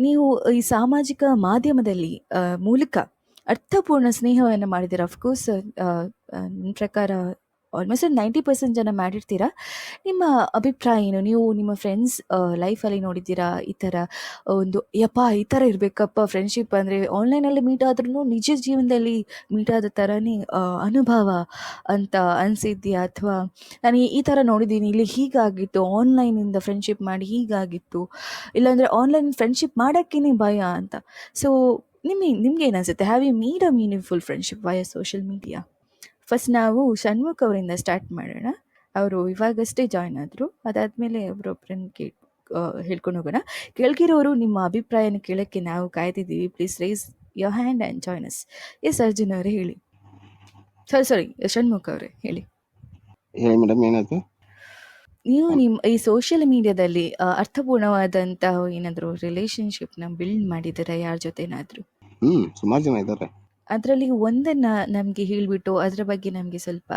ನೀವು ಈ ಸಾಮಾಜಿಕ ಮಾಧ್ಯಮದಲ್ಲಿ ಮೂಲಕ ಅರ್ಥಪೂರ್ಣ ಸ್ನೇಹವನ್ನು ಮಾಡಿದ್ದೀರಾ. ಅಫ್ಕೋರ್ಸ್ ನನ್ನ ಪ್ರಕಾರ ಆಲ್ಮೋಸ್ಟ್ 90% ಜನ ಮಾಡಿರ್ತೀರಾ. ನಿಮ್ಮ ಅಭಿಪ್ರಾಯ ಏನು? ನೀವು ನಿಮ್ಮ ಫ್ರೆಂಡ್ಸ್ ಲೈಫಲ್ಲಿ ನೋಡಿದ್ದೀರಾ ಈ ಥರ ಒಂದು ಯಪ್ಪ ಈ ಥರ ಇರಬೇಕಪ್ಪ ಫ್ರೆಂಡ್ಶಿಪ್ ಅಂದರೆ, ಆನ್ಲೈನಲ್ಲಿ ಮೀಟ್ ಆದ್ರೂ ನಿಜ ಜೀವನದಲ್ಲಿ ಮೀಟ್ ಆದ ಥರನೇ ಅನುಭವ ಅಂತ ಅನಿಸಿದ್ಯಾ? ಅಥವಾ ನಾನು ಈ ಥರ ನೋಡಿದ್ದೀನಿ, ಇಲ್ಲಿ ಹೀಗಾಗಿತ್ತು, ಆನ್ಲೈನಿಂದ ಫ್ರೆಂಡ್ಶಿಪ್ ಮಾಡಿ ಹೀಗಾಗಿತ್ತು, ಇಲ್ಲಾಂದರೆ ಆನ್ಲೈನ್ ಫ್ರೆಂಡ್ಶಿಪ್ ಮಾಡೋಕ್ಕೇ ಭಯ ಅಂತ. ಸೊ ನಿಮ್ಗೆ ಏನಿಸುತ್ತೆ? Have you made a meaningful friendship via social media? First ನಾವು ಷಣ್ಮುಖ್ ಅವರಿಂದ ಸ್ಟಾರ್ಟ್ ಮಾಡೋಣ. ಅವರು ಇವಾಗಷ್ಟೇ ಜಾಯ್ನ್ ಆದರು. ಅದಾದಮೇಲೆ ಒಬ್ಬರೊಬ್ಬರನ್ನು ಹೇಳ್ಕೊಂಡು ಹೋಗೋಣ. ಕೇಳ್ಗಿರೋರು ನಿಮ್ಮ ಅಭಿಪ್ರಾಯನ ಕೇಳೋಕ್ಕೆ ನಾವು ಕಾಯ್ತಿದ್ದೀವಿ. Please raise your hand and join us. Yes Arjun ಅವರೇ ಹೇಳಿ. ಸಾರಿ ಷಣ್ಮುಖ್ ಅವರೇ ಹೇಳಿ. ಹೇಳಿ ಮೇಡಮ್, ಏನಾಯ್ತು? ನೀವು ನಿಮ್ಮ ಈ ಸೋಷಿಯಲ್ ಮೀಡಿಯಾದಲ್ಲಿ ಅರ್ಥಪೂರ್ಣವಾದಂತಹ ಏನಾದರೂ ರಿಲೇಶನ್ಶಿಪ್ನ ಬಿಲ್ಡ್ ಮಾಡಿದ್ದೀರಾ ಯಾರ ಜೊತೆನಾದರೂ? ಸುಮಾರು ಜನ ಇದ್ದಾರೆ. ಅದರಲ್ಲಿ ಒಂದನ್ನ ನಮಗೆ ಹೇಳಿಬಿಟ್ಟು ಅದರ ಬಗ್ಗೆ ನಮಗೆ ಸ್ವಲ್ಪ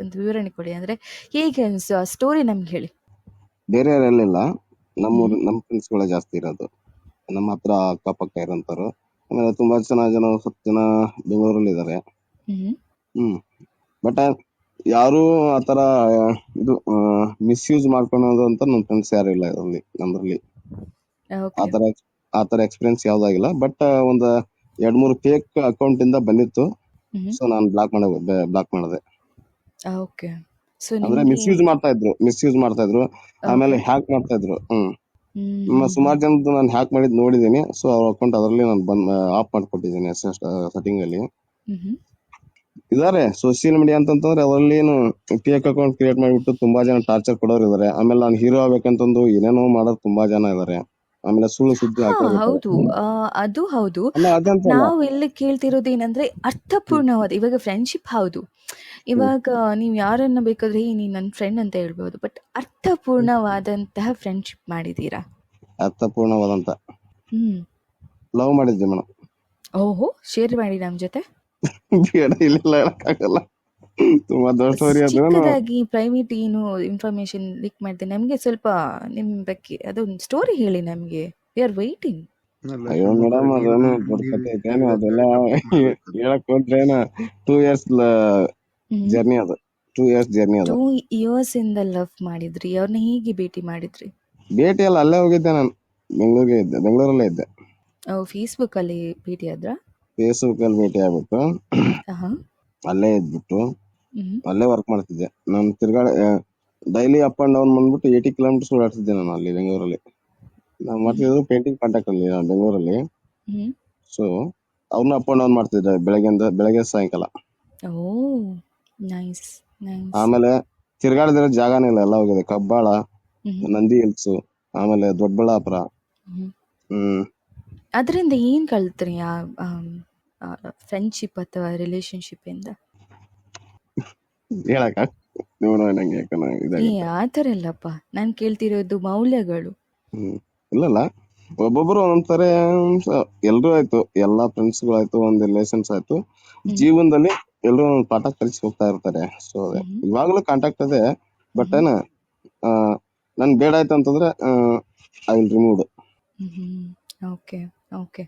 ಒಂದು ವಿವರಣೆ ಕೊಡಿ. ಅಂದರೆ ಹೇಗೆ ಅನಿಸು ಆ ಸ್ಟೋರಿ ನಮ್ಗೆ ಹೇಳಿ. ಬೇರೆ ಯಾರೆಲ್ಲ ನಮ್ಮ ಫ್ರೆಂಡ್ಸ್ಗಳೇ ಜಾಸ್ತಿ ಇರೋದು, ನಮ್ಮ ಹತ್ರ ಅಕ್ಕಪಕ್ಕ ಇರೋಂಥವ್ರು. ಆಮೇಲೆ ತುಂಬಾ ಜನ ಸ್ವಲ್ಪ ಜನ ಬೆಂಗಳೂರಲ್ಲಿ ಇದ್ದಾರೆ. ಬಟ್ ಯಾರು ಆತರ ಇದು ಮಿಸ್ಯೂಸ್ ಮಾಡ್ಕೊಳೋದು ಅಂತ ನನ್ನ ಫ್ರೆಂಡ್ಸ್ ಯಾರು ಇಲ್ಲ ಇದರಲ್ಲಿ, ನಮ್ದ್ರಲ್ಲಿ ಆತರ ಎಕ್ಸ್ಪೀರಿಯನ್ಸ್ ಯಾವ್ದಾಗಿಲ್ಲ. ಬಟ್ ಒಂದ್ 2-3 ಫೇಕ್ ಅಕೌಂಟ್ ಇಂದ ಬಂದಿತ್ತು. ಸೊ ನಾನು ಬ್ಲಾಕ್ ಮಾಡಿದೆ. ಅಂದ್ರೆ ಮಿಸ್ಯೂಸ್ ಮಾಡ್ತಾ ಇದ್ರು. ಆಮೇಲೆ ಹ್ಯಾಕ್ ಮಾಡ್ತಾ ಇದ್ರು. ಸುಮಾರು ಜನದ್ದು ನಾನು ಹ್ಯಾಕ್ ಮಾಡಿದ್ ನೋಡಿದೀನಿ. ಸೊ ಅವ್ರ ಅಕೌಂಟ್ ಅದರಲ್ಲಿ ನಾನು ಆಫ್ ಮಾಡ್ಕೊಟ್ಟಿದ್ದೀನಿ ಸೆಟ್ಟಿಂಗ್ ಅಲ್ಲಿ. ಇದಾರೆ ಸೋಷಿಯಲ್ ಮೀಡಿಯಾ ಅಂತಂದ್ರೆ ಅದರಲ್ಲಿ ಏನು ಫೇಕ್ ಅಕೌಂಟ್ ಕ್ರಿಯೇಟ್ ಮಾಡಿಬಿಟ್ಟು ತುಂಬಾ ಜನ ಟಾರ್ಚರ್ ಕೊಡೋರು ಇದಾರೆ. ಆಮೇಲೆ ನಾನು ಹೀರೋ ಆಗ್ಬೇಕಂತಂದು ಏನೇನೋ ಮಾಡೋರು ತುಂಬಾ ಜನ ಇದಾರೆ. ಆಮೇಲೆ ಸುಳ್ಳು ಸುದ್ದಿ ಹೌದು, ಅದು ಹೌದು. ನಾವು ಎಲ್ಲಿ ಕೇಳ್ತಿರೋದೇನಂದ್ರೆ ಅರ್ಥಪೂರ್ಣವಾದ, ಇವಾಗ ಫ್ರೆಂಡ್ಶಿಪ್ ಹೌದು, ಇವಾಗ ನೀವು ಯಾರನ್ನ ಬೇಕಾದ್ರೆ ನೀನ್ ನನ್ನ ಫ್ರೆಂಡ್ ಅಂತ ಹೇಳ್ಬಹುದು, ಬಟ್ ಅರ್ಥಪೂರ್ಣವಾದಂತಹ ಫ್ರೆಂಡ್ಶಿಪ್ ಮಾಡಿದೀರಾ? ಅರ್ಥಪೂರ್ಣವಾದಂತ ಲವ್ ಮಾಡಿದ್ದೆ ಮೇಡಮ್. ಓಹೋ, ಶೇರ್ ಮಾಡಿ ನಮ್ ಜೊತೆ. ಬೇಡ, ಇಲ್ಲ ಹೇಳಕ್ಕಾಗಲ್ಲ, ತುಂಬಾ ದೊಡ್ಡ ಸ್ಟೋರಿ. ಚಿಕ್ಕದಾಗಿ ಪ್ರೈವೇಟ್ ಏನು ಇನ್ಫಾರ್ಮೇಶನ್ ಲೀಕ್ ಮಾಡಿದೆ ನಮ್ಗೆ. ಸ್ವಲ್ಪ ನಿಮ್ ಬಗ್ಗೆ ಅದೊಂದು ಸ್ಟೋರಿ ಹೇಳಿ ನಮ್ಗೆ. We are waiting. ಅಯ್ಯೋ ಮೇಡಮ್, ಅದನ್ನು ದೊಡ್ಡ ಕಥೆ ಐತೇನು, ಅದೆಲ್ಲ ಹೇಳಕ್ ಹೋದ್ರೇನ 2 years ಜರ್ನಿ ಅದು. 2 years ಜರ್ನಿ ಅದು. 2 years ಇಂದ ಲವ್ ಮಾಡಿದ್ರಿ? ಅವ್ರನ್ನ ಹೀಗೆ ಭೇಟಿ ಮಾಡಿದ್ರಿ? ಭೇಟಿ ಅಲ್ಲ, ಅಲ್ಲೇ ಹೋಗಿದ್ದೆ ನಾನು. ಬೆಂಗಳೂರಲ್ಲೇ ಇದ್ದೆ. ಫೇಸ್ಬುಕ್ ಅಲ್ಲಿ ಭೇಟಿ ಆದ್ರ? ಫೇಸ್ಬುಕ್ ಅಲ್ಲಿ ಭೇಟಿ ಆಗ್ಬಿಟ್ಟು ಅಲ್ಲೇ ಇದ್ಬಿಟ್ಟು ಅಲ್ಲೇ ವರ್ಕ್ ಮಾಡ್ತಿದ್ದೆ. ನಾನು ಡೈಲಿ ಅಪ್ ಅಂಡ್ ಡೌನ್ ಬಂದ್ಬಿಟ್ಟು 80 kilometers ಓಡಾಡ್ತಿದ್ದೆ ನಾನು ಅಲ್ಲಿ ಬೆಂಗಳೂರಲ್ಲಿ. ನಾನು ಮಾಡ್ತಿದ್ದು ಪೇಂಟಿಂಗ್ ಕಾಂಟ್ರಾಕ್ಟ್ ಅಲ್ಲಿ ನಾನು ಬೆಂಗಳೂರಲ್ಲಿ. ಸೊ ಅವ್ರನ್ನ ಅಪ್ ಅಂಡ್ ಡೌನ್ ಮಾಡ್ತಿದ್ದೆ ಬೆಳಗ್ಗೆ ಸಾಯಂಕಾಲ. ಆಮೇಲೆ ತಿರ್ಗಾಡಿದ್ರೆ ಜಾಗನೇ ಇಲ್ಲ, ಎಲ್ಲ ಹೋಗಿದೆ. ಕಬ್ಬಾಳ, ನಂದಿ ಹಿಲ್ಸ್, ಆಮೇಲೆ ದೊಡ್ಡಬಳ್ಳಾಪುರ. ಅದರಿಂದ ಏನ್ ಕಲ್ತ್ರಿ ಫ್ರೆಂಡ್ಶಿಪ್ ಅಥವಾ ರಿಲೇಶನ್ಶಿಪ್ ಇಂದ? ಆತರ ಇಲ್ಲಪ್ಪ, ನಾನ್ ಕೇಳ್ತಿರೋದು ಮೌಲ್ಯಗಳು. ಇಲ್ಲಲ್ಲ, ಒಬ್ಬೊಬ್ರು ಒಂದೊಂದ್ಸರಿ ಎಲ್ರೂ ಆಯ್ತು, ಎಲ್ಲಾ ಫ್ರೆಂಡ್ಸ್ ಗಳಾಯ್ತು, ಒಂದ್ ರಿಲೇಷನ್ಸ್ ಆಯ್ತು, ಜೀವನದಲ್ಲಿ ಎಲ್ರು ಒಂದ್ ಪಾಠ ಕಲಿಸಿ ಹೋಗ್ತಾ ಇರ್ತಾರೆ. ಸೊ ಇವಾಗ್ಲೂ ಕಾಂಟ್ಯಾಕ್ಟ್ ಇದೆ. ಬಟ್ ನನ್ ಬೇಡ ಆಯ್ತು ಅಂತಂದ್ರೆ I will remove. Okay,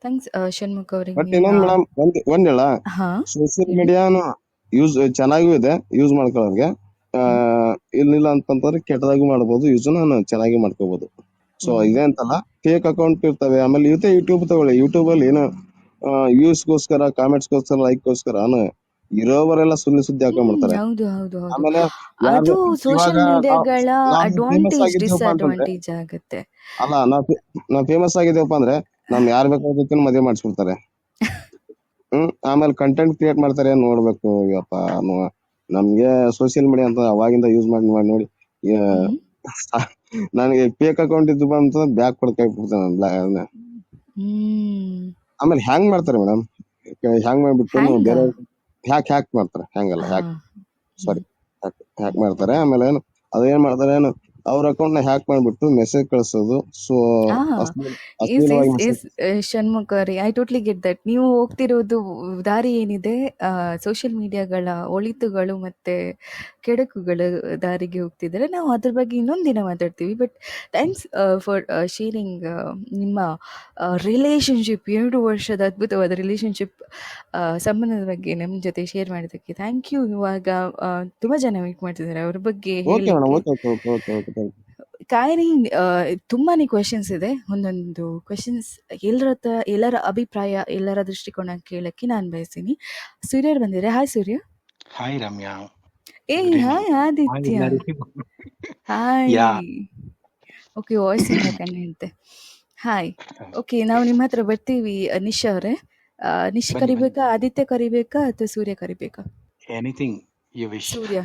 thanks Shanmukh ಅವರಿಗೆ. ಬಟ್ ಇನ್ನೊಂದ್ ಮೇಡಮ್, ಒಂದ್ ಹೇಳ, ಸೋಷಿಯಲ್ ಮೀಡಿಯಾನು ಚೆನ್ನಾಗೂ ಇದೆ ಯೂಸ್ ಮಾಡ್ಕೊಳ್ಳೋರ್ಗೆ. ಇಲ್ಲ ಅಂತಂದ್ರೆ ಕೆಟ್ಟದಾಗೂ ಮಾಡ್ಬೋದು, ಯೂಸ್ ನಾನು ಚೆನ್ನಾಗಿ ಮಾಡ್ಕೋಬಹುದು. ಸೊ ಇದೆ ಅಂತಲ್ಲ, ಫೇಕ್ ಅಕೌಂಟ್ ಇರ್ತವೆ. ಆಮೇಲೆ ಯೂಟ್ಯೂಬ್ ತಗೊಳ್ಳಿ, ಯೂಟ್ಯೂಬ್ ಅಲ್ಲಿ ಏನು ವ್ಯೂಸ್ಗೋಸ್ಕರ, ಕಾಮೆಂಟ್ಸ್ಗೋಸ್ಕರ, ಲೈಕ್ಗೋಸ್ಕರ ಇರೋವರೆಲ್ಲ ಸುಳ್ಳು ಸುದ್ದಿ ಹಾಕೊಂಡ್ಬಿಡ್ತಾರೆ. ಆಮೇಲೆ ಅದು ಸೋಷಿಯಲ್ ಮೀಡಿಯಾಗಳ ಅಡ್ವಾಂಟೇಜ್ ಡಿಸ್ಅಡ್ವಾಂಟೇಜ್ ಆಗುತ್ತೆ. ಅಲ್ಲ, ನಾವ್ ಫೇಮಸ್ ಆಗಿದ್ದೇವಪ್ಪ ಅಂದ್ರೆ ನಮ್ ಯಾರ್ ಬೇಕಾದಕ್ಕೂ ಮದುವೆ ಮಾಡಿಸ್ಬಿಡ್ತಾರೆ. ಆಮೇಲೆ ಕಂಟೆಂಟ್ ಕ್ರಿಯೇಟ್ ಮಾಡ್ತಾರೆ, ನೋಡ್ಬೇಕು. ಇವಪ್ಪ ನಮ್ಗೆ ಸೋಷಿಯಲ್ ಮೀಡಿಯಾ ಅಂತ ಅವಾಗಿಂದ ಯೂಸ್ ಮಾಡಿ ನೋಡಿ ನನಗೆ ಫೇಕ್ ಅಕೌಂಟ್ ಇದ್ದು ಬಂತ ಬ್ಯಾಕ್ ಕೊಡ್ತಾನೆ. ಆಮೇಲೆ ಹ್ಯಾಂಗ್ ಮಾಡ್ತಾರೆ ಮೇಡಮ್, ಹ್ಯಾಂಗ್ ಮಾಡ್ಬಿಟ್ಟು ಬೇರೆ ಹ್ಯಾಕ್ ಮಾಡ್ತಾರೆ. ಹ್ಯಾಂಗಲ್ಲ, ಹ್ಯಾಕ್ ಮಾಡ್ತಾರೆ. ಆಮೇಲೆ ಅದೇನ್ ಮಾಡ್ತಾರೆ, ಅವ್ರ ಅಕೌಂಟ್ ನ ಹ್ಯಾಕ್ ಮಾಡ್ಬಿಟ್ಟು ಮೆಸೇಜ್ ಕಳಿಸೋದು. ಸೊ Ah, ಅಶ್ಲೀಲವಾಗಿ ಮೆಸೇಜ್. ಷಣ್ಮುಖ ಅವರೇ, ಐ ಟೋಟ್ಲಿ ಗೆಟ್ ದಟ್. ನೀವು ಹೋಗ್ತಿರೋದು ದಾರಿ ಏನಿದೆ, ಸೋಷಿಯಲ್ ಮೀಡಿಯಾಗಳ ಒಳಿತುಗಳು ಮತ್ತೆ ಕೆಡಕುಗಳ ದಾರಿಗೆ ಹೋಗ್ತಿದ್ದಾರೆ. ನಾವು ಅದ್ರ ಬಗ್ಗೆ ಇನ್ನೊಂದು ದಿನ ಮಾತಾಡ್ತೀವಿ. ಬಟ್ ಥ್ಯಾಂಕ್ಸ್ ಫಾರ್ ಶೇರಿಂಗ್ ನಿಮ್ಮ ರಿಲೇಶನ್ಶಿಪ್, 2 ವರ್ಷದ ಅದ್ಭುತವಾದ ರಿಲೇಶನ್ಶಿಪ್ ಸಂಬಂಧದ ಬಗ್ಗೆ ನಮ್ಮ ಜೊತೆ ಶೇರ್ ಮಾಡಿದ್ದಕ್ಕೆ ಥ್ಯಾಂಕ್ ಯು. ಇವಾಗ ತುಂಬ ಜನ ವೇಟ್ ಮಾಡ್ತಿದ್ದಾರೆ ಅವ್ರ ಬಗ್ಗೆ ಓಕೆ ಮೇಡಮ್, ಹೇಳಲಿಕ್ಕೆ. Okay okay okay okay thank you. ಕಾಯ್ರಿ, ತುಂಬಾನೇ ಕ್ವೆಶನ್ಸ್ ಇದೆ. ಒಂದೊಂದು ಕ್ವೆಶನ್ಸ್ ಎಲ್ಲರ ಅಭಿಪ್ರಾಯ, ಎಲ್ಲರ ದೃಷ್ಟಿಕೋನ ಕೇಳಕ್ಕೆ ನಾನು ಬಯಸ್ತೀನಿ. ಸೂರ್ಯರು ಬಂದಿದ್ದಾರೆ. ಹಾಯ್ ಸೂರ್ಯ. ಹಾಯ್ ರಮ್ಯಾ, ಏ good hi evening. Hi Aditya. ಎಲ್ಲರಿಗೂ. ಹಾಯ್. ಯಾ ಓಕೆ, ವಾಯ್ಸ್ ಇಂದ ಕಾಣುತ್ತೆ. ಹಾಯ್. ಓಕೆ, ನಾವು ನಿಮ್ಮ ಹತ್ರ ಬರ್ತೀವಿ. ನಿಶ್ ಅವರೇ, ನಿಶ್ ಬನ್ನಿ ಬನ್ನಿ, ಕರಿಬೇಕಾ, ಆದಿತ್ಯ ಕರಿಬೇಕಾ, ಅಥವಾ ಸೂರ್ಯ ಕರಿಬೇಕಾ? Anything you wish. Surya.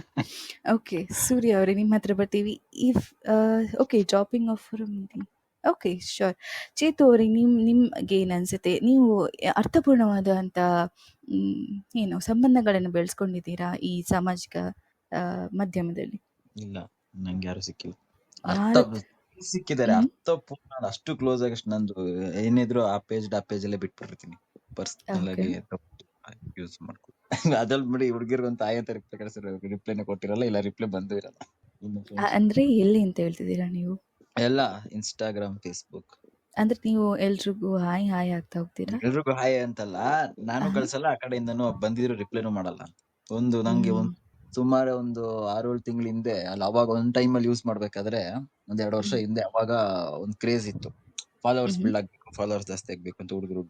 Okay, Surya ಅವರೇ ನಿಮ್ಮ ಹತ್ರ ಬರ್ತೀವಿ. If okay, dropping off meeting. Okay, sure. Chetu ಅವರೇ, ನಿಮ್ಗೆ ಏನು ಅನ್ಸುತ್ತೆ? ನೀವು ಅರ್ಥಪೂರ್ಣವಾದಂಥ ಏನು ಸಂಬಂಧಗಳನ್ನು ಬೆಳೆಸ್ಕೊಂಡಿದ್ದೀರಾ ಈ ಸಾಮಾಜಿಕ ಮಾಧ್ಯಮದಲ್ಲಿ? ಇಲ್ಲ, ನಂಗೆ ಯಾರು ಸಿಕ್ಕಿಲ್ಲ. ಅರ್ಥ ಯಾರು? ಸಿಕ್ಕಿದ್ದಾರೆ, ಹ್ಮ್. ಅರ್ಥಪೂರ್ಣ ಅಷ್ಟು ಕ್ಲೋಸ್ ಆಗಿ ನಂದು ಏನಿದ್ರು ಆ ಪೇಜ್ ಅಲ್ಲೇ ಬಿಟ್ಬಿಟ್ಟಿರ್ತೀನಿ. Personal okay. ಆಗಿ ಯೂಸ್ ಮಾಡ್ಕೊಂಡು ಅದ್ರಲ್ಲಿ ಬಿಡಿ, ಹುಡುಗಿರ್ಗಂತ ಆಯಂತ ರಿಪ್ಲೈ ಕಳಿಸಿರೋ ರಿಪ್ಲೈನೇ ಕೊಟ್ಟಿರಲ್ಲ, ಇಲ್ಲ ರಿಪ್ಲೈ ಬಂದೂ ಇರಲ್ಲ. ಇನ್ನು ಫ್ರೆಂಡ್ಸ್ ಅಂದ್ರೆ ಎಲ್ಲಿ ಅಂತ ಹೇಳ್ತಿದ್ದೀರಾ ನೀವು? ಎಲ್ಲ ಇನ್ಸ್ಟಾಗ್ರಾಮ್, ಫೇಸ್ಬುಕ್. ಅಂದ್ರೆ ನೀವು ಎಲ್ರಿಗೂ ಹಾಯ್ ಹಾಯ್ ಆಗ್ತಾ ಹೋಗ್ತೀರಾ? ಎಲ್ರಿಗೂ ಹಾಯ್ ಅಂತಲ್ಲ, ನಾನು ಆಹಾ. ಕಳ್ಸಲ್ಲ, ಆ ಕಡೆಯಿಂದನೂ ಬಂದಿದ್ರು ರಿಪ್ಲೈನೂ ಮಾಡಲ್ಲ. ನಂಗೆ ಹ್ಮ್. ಸುಮಾರು ಒಂದು 6-7 ತಿಂಗಳ ಹಿಂದೆ, ಅಲ್ಲ ಅವಾಗ ಒಂದ್ ಟೈಮ್ ಅಲ್ಲಿ ಯೂಸ್ ಮಾಡ್ಬೇಕಾದ್ರೆ, 1-2 ವರ್ಷ ಹಿಂದೆ, ಅವಾಗ ಒಂದ್ ಕ್ರೇಜ್ ಇತ್ತು, ಫಾಲೋವರ್ಸ್ ಹ್ಮ್. ಬಿಲ್ಡ್ ಆಗ್ಬೇಕು, ಫಾಲೋವರ್ಸ್ ಜಾಸ್ತಿ ಆಗ್ಬೇಕು ಅಂತ ಹುಡುಗರು.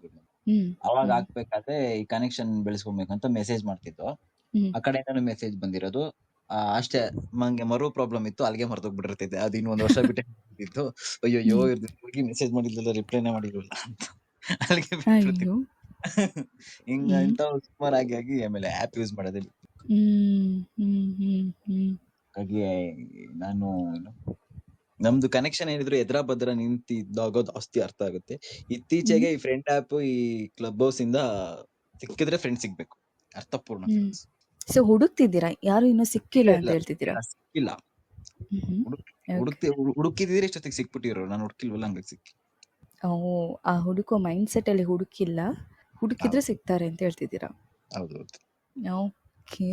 ಹ್ಮ್. ಅವಾಗ ಹ್ಮ್. ಆಗ್ಬೇಕಾದ್ರೆ ಈ ಕನೆಕ್ಷನ್ ಬೆಳೆಸ್ಕೊಬೇಕಂತ ಮೆಸೇಜ್ ಮಾಡ್ತಿದ್ದು, ಹ್ಮ್. ಆ ಕಡೆಯಿಂದನೂ ಮೆಸೇಜ್ ಬಂದಿರೋದು. ಅಷ್ಟೇ, ನಂಗೆ ಮರು ಪ್ರಾಬ್ಲಮ್ ಇತ್ತು, ಅಲ್ಲಿಗೆ ಮರ್ತೋಗ್ಬಿಟ್ಟಿರ್ತಿದ್ದೆ. ಅದು ಇನ್ನು 1 ವರ್ಷ ಬಿಟ್ಟಿದ್ದು, ಅಯ್ಯೋ ಹ್ಮ್. ಹುಡುಗಿ ಮೆಸೇಜ್ ಮಾಡಿದ್ಲಲ್ಲ, ರಿಪ್ಲೈನೇ ಮಾಡಿರಲ್ಲ ಅಂತ ಅಲ್ಲಿಗೆ ಬಿಟ್ಬಿಡ್ತಿದ್ದೆ. ಅಯ್ಯೋ. ಹಿಂಗ ಹ್ಮ್. ಇಂಥವು ಸುಮಾರು ಆಗಿ ಆಮೇಲೆ ಆಪ್ ಯೂಸ್ ಮಾಡೋದೇ ಬಿಟ್ಟು. ಹ್ಮ್. ಹ್ಮ್. ಹ್ಮ್. ಹ್ಮ್. ಹಾಗಾಗಿ ನಾನು ನಮ್ದು ಕನೆಕ್ಷನ್ ಏನಿದ್ರು ಎದ್ರ ಬದ್ರ ನಿಂತಿದ್ದಾಗ ಜಾಸ್ತಿ ಅರ್ಥ ಆಗುತ್ತೆ. ಇತ್ತೀಚೆಗೆ ಈ ಫ್ರೆಂಡ್ ಆಪ್, ಈ ಕ್ಲಬ್ ಹೌಸ್ ಇಂದ ಸಿಕ್ಕಿದ್ರೆ ಫ್ರೆಂಡ್ ಸಿಗ್ಬೇಕು, ಅರ್ಥಪೂರ್ಣ ಹ್ಮ್. ಫ್ರೆಂಡ್ಸ್. ಸೊ ಹುಡುಕ್ತಿದ್ದೀರಾ? ಯಾರು ಇನ್ನೂ ಸಿಕ್ಕಿಲ್ಲ ಅಂತ ಇಲ್ಲ ಹೇಳ್ತಿದ್ದೀರಾ? ಸಿಕ್ಕಿಲ್ಲ. ಹ್ಮ್. ಓಕೆ. ಹುಡುಕಿದ್ರೆ ಇಷ್ಟೊತ್ತಿಗೆ ಸಿಕ್ಬಿಟ್ಟಿರೋ, ನಾನು ಹುಡುಕಿಲ್ವಲ್ಲ, ಹಂಗಾಗಿ ಸಿಕ್ಕಿ. ಓ, ಆ ಹುಡುಕೋ ಮೈಂಡ್ ಸೆಟ್ ಅಲ್ಲಿ ಹುಡುಕಿಲ್ಲ, ಹುಡುಕಿದ್ರೆ ಹೌದು ಸಿಗ್ತಾರೆ ಅಂತ ಹೇಳ್ತಿದ್ದೀರಾ? ಹೌದೌದು. ಓಕೆ.